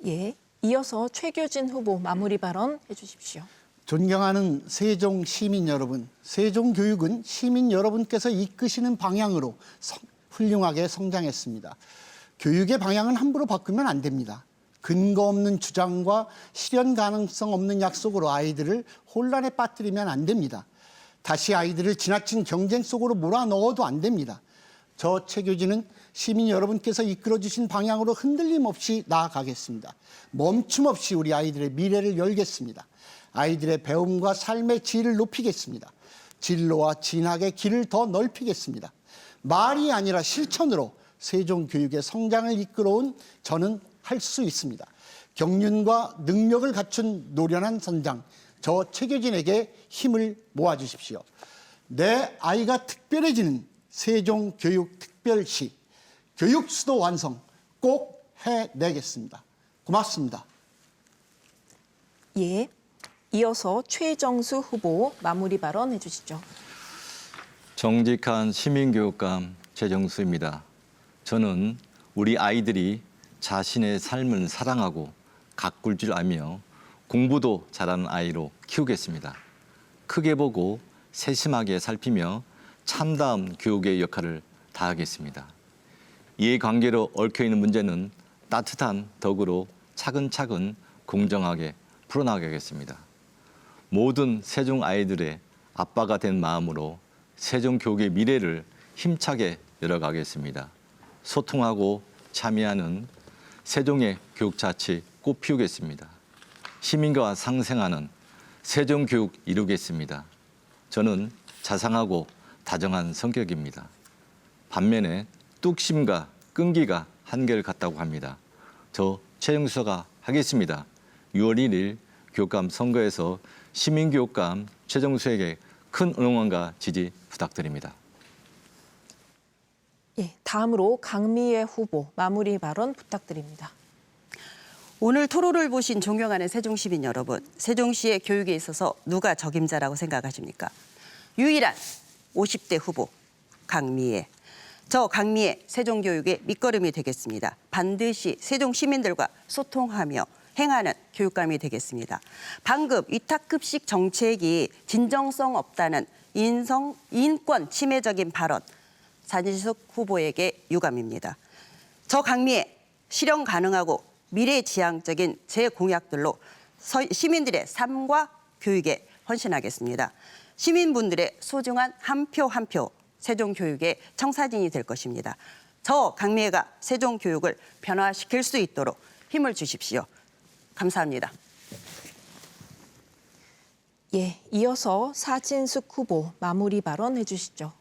예, 이어서 최규진 후보 마무리 발언 해주십시오. 존경하는 세종 시민 여러분, 세종교육은 시민 여러분께서 이끄시는 방향으로 훌륭하게 성장했습니다. 교육의 방향은 함부로 바꾸면 안 됩니다. 근거 없는 주장과 실현 가능성 없는 약속으로 아이들을 혼란에 빠뜨리면 안 됩니다. 다시 아이들을 지나친 경쟁 속으로 몰아넣어도 안 됩니다. 저 최규진은 시민 여러분께서 이끌어주신 방향으로 흔들림 없이 나아가겠습니다. 멈춤 없이 우리 아이들의 미래를 열겠습니다. 아이들의 배움과 삶의 질을 높이겠습니다. 진로와 진학의 길을 더 넓히겠습니다. 말이 아니라 실천으로 세종교육의 성장을 이끌어온 저는 할 수 있습니다. 경륜과 능력을 갖춘 노련한 선장, 저 최규진에게 힘을 모아주십시오. 내 아이가 특별해지는 세종교육특별시, 교육수도 완성 꼭 해내겠습니다. 고맙습니다. 예, 이어서 최정수 후보 마무리 발언 해주시죠. 정직한 시민교육감 최정수입니다. 저는 우리 아이들이 자신의 삶을 사랑하고 가꿀 줄 알며 공부도 잘하는 아이로 키우겠습니다. 크게 보고 세심하게 살피며 참다운 교육의 역할을 다하겠습니다. 이해관계로 얽혀있는 문제는 따뜻한 덕으로 차근차근 공정하게 풀어나가겠습니다. 모든 세종 아이들의 아빠가 된 마음으로 세종교육의 미래를 힘차게 열어가겠습니다. 소통하고 참여하는 세종의 교육자치 꽃 피우겠습니다. 시민과 상생하는 세종교육 이루겠습니다. 저는 자상하고 다정한 성격입니다. 반면에 뚝심과 끈기가 한결 같다고 합니다. 저 최정수가 하겠습니다. 6월 1일 교육감 선거에서 시민교육감 최정수에게 큰 응원과 지지 부탁드립니다. 예, 다음으로 강미애 후보 마무리 발언 부탁드립니다. 오늘 토론을 보신 존경하는 세종시민 여러분, 세종시의 교육에 있어서 누가 적임자라고 생각하십니까? 유일한 50대 후보 강미애. 저 강미애 세종교육의 밑거름이 되겠습니다. 반드시 세종 시민들과 소통하며 행하는 교육감이 되겠습니다. 방금 위탁급식 정책이 진정성 없다는 인권 침해적인 발언, 사진숙 후보에게 유감입니다. 저 강미애 실현 가능하고 미래지향적인 제 공약들로 시민들의 삶과 교육에 헌신하겠습니다. 시민분들의 소중한 한 표 한 표 세종교육의 청사진이 될 것입니다. 저 강미애가 세종교육을 변화시킬 수 있도록 힘을 주십시오. 감사합니다. 예, 이어서 사진숙 후보 마무리 발언해 주시죠.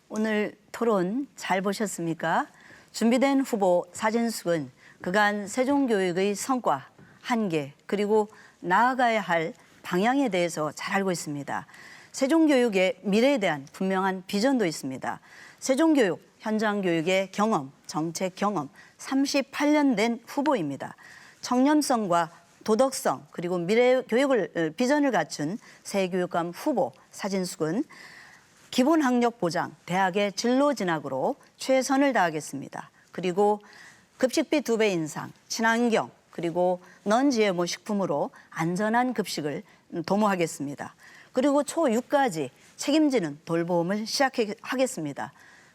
오늘 토론 잘 보셨습니까? 준비된 후보 사진숙은 그간 세종교육의 성과, 한계, 그리고 나아가야 할 방향에 대해서 잘 알고 있습니다. 세종교육의 미래에 대한 분명한 비전도 있습니다. 세종교육, 현장교육의 경험, 정책 경험 38년 된 후보입니다. 청렴성과 도덕성 그리고 미래 교육을 비전을 갖춘 새 교육감 후보 사진숙은 기본 학력 보장, 대학의 진로 진학으로 최선을 다하겠습니다. 그리고 급식비 2배 인상, 친환경, 그리고 non-GMO 식품으로 안전한 급식을 도모하겠습니다. 그리고 초6까지 책임지는 돌봄을 시작하겠습니다.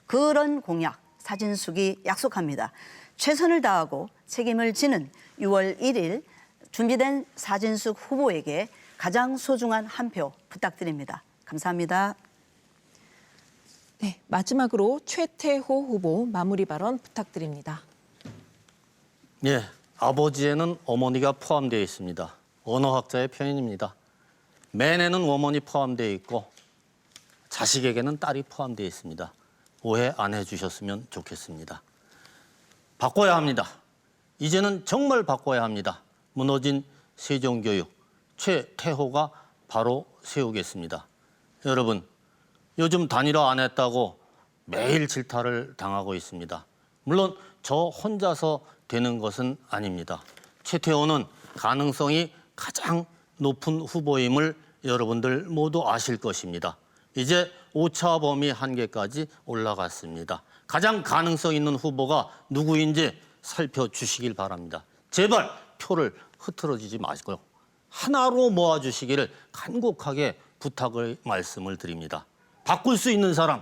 그런 공약 사진숙이 약속합니다. 최선을 다하고 책임을 지는 6월 1일 준비된 사진숙 후보에게 가장 소중한 한 표 부탁드립니다. 감사합니다. 네, 마지막으로 최태호 후보 마무리 발언 부탁드립니다. 예, 아버지에는 어머니가 포함되어 있습니다. 언어학자의 표현입니다. 맨에는 어머니 포함되어 있고 자식에게는 딸이 포함되어 있습니다. 오해 안 해주셨으면 좋겠습니다. 바꿔야 합니다. 이제는 정말 바꿔야 합니다. 무너진 세종교육 최태호가 바로 세우겠습니다. 여러분, 요즘 단일화 안 했다고 매일 질타를 당하고 있습니다. 물론 저 혼자서 되는 것은 아닙니다. 최태호는 가능성이 가장 높은 후보임을 여러분들 모두 아실 것입니다. 이제 오차 범위 한계까지 올라갔습니다. 가장 가능성 있는 후보가 누구인지 살펴주시길 바랍니다. 제발 표를 흐트러지지 마시고요. 하나로 모아주시기를 간곡하게 부탁을 말씀을 드립니다. 바꿀 수 있는 사람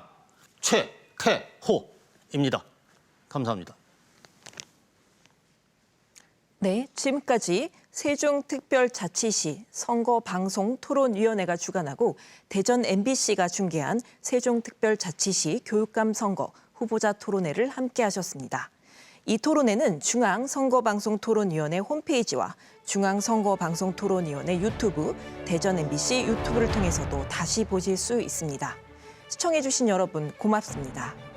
최태호입니다. 감사합니다. 네, 지금까지 세종특별자치시 선거방송토론위원회가 주관하고 대전 MBC가 중계한 세종특별자치시 교육감 선거 후보자 토론회를 함께하셨습니다. 이 토론회는 중앙선거방송토론위원회 홈페이지와 중앙선거방송토론위원회 유튜브, 대전 MBC 유튜브를 통해서도 다시 보실 수 있습니다. 시청해주신 여러분 고맙습니다.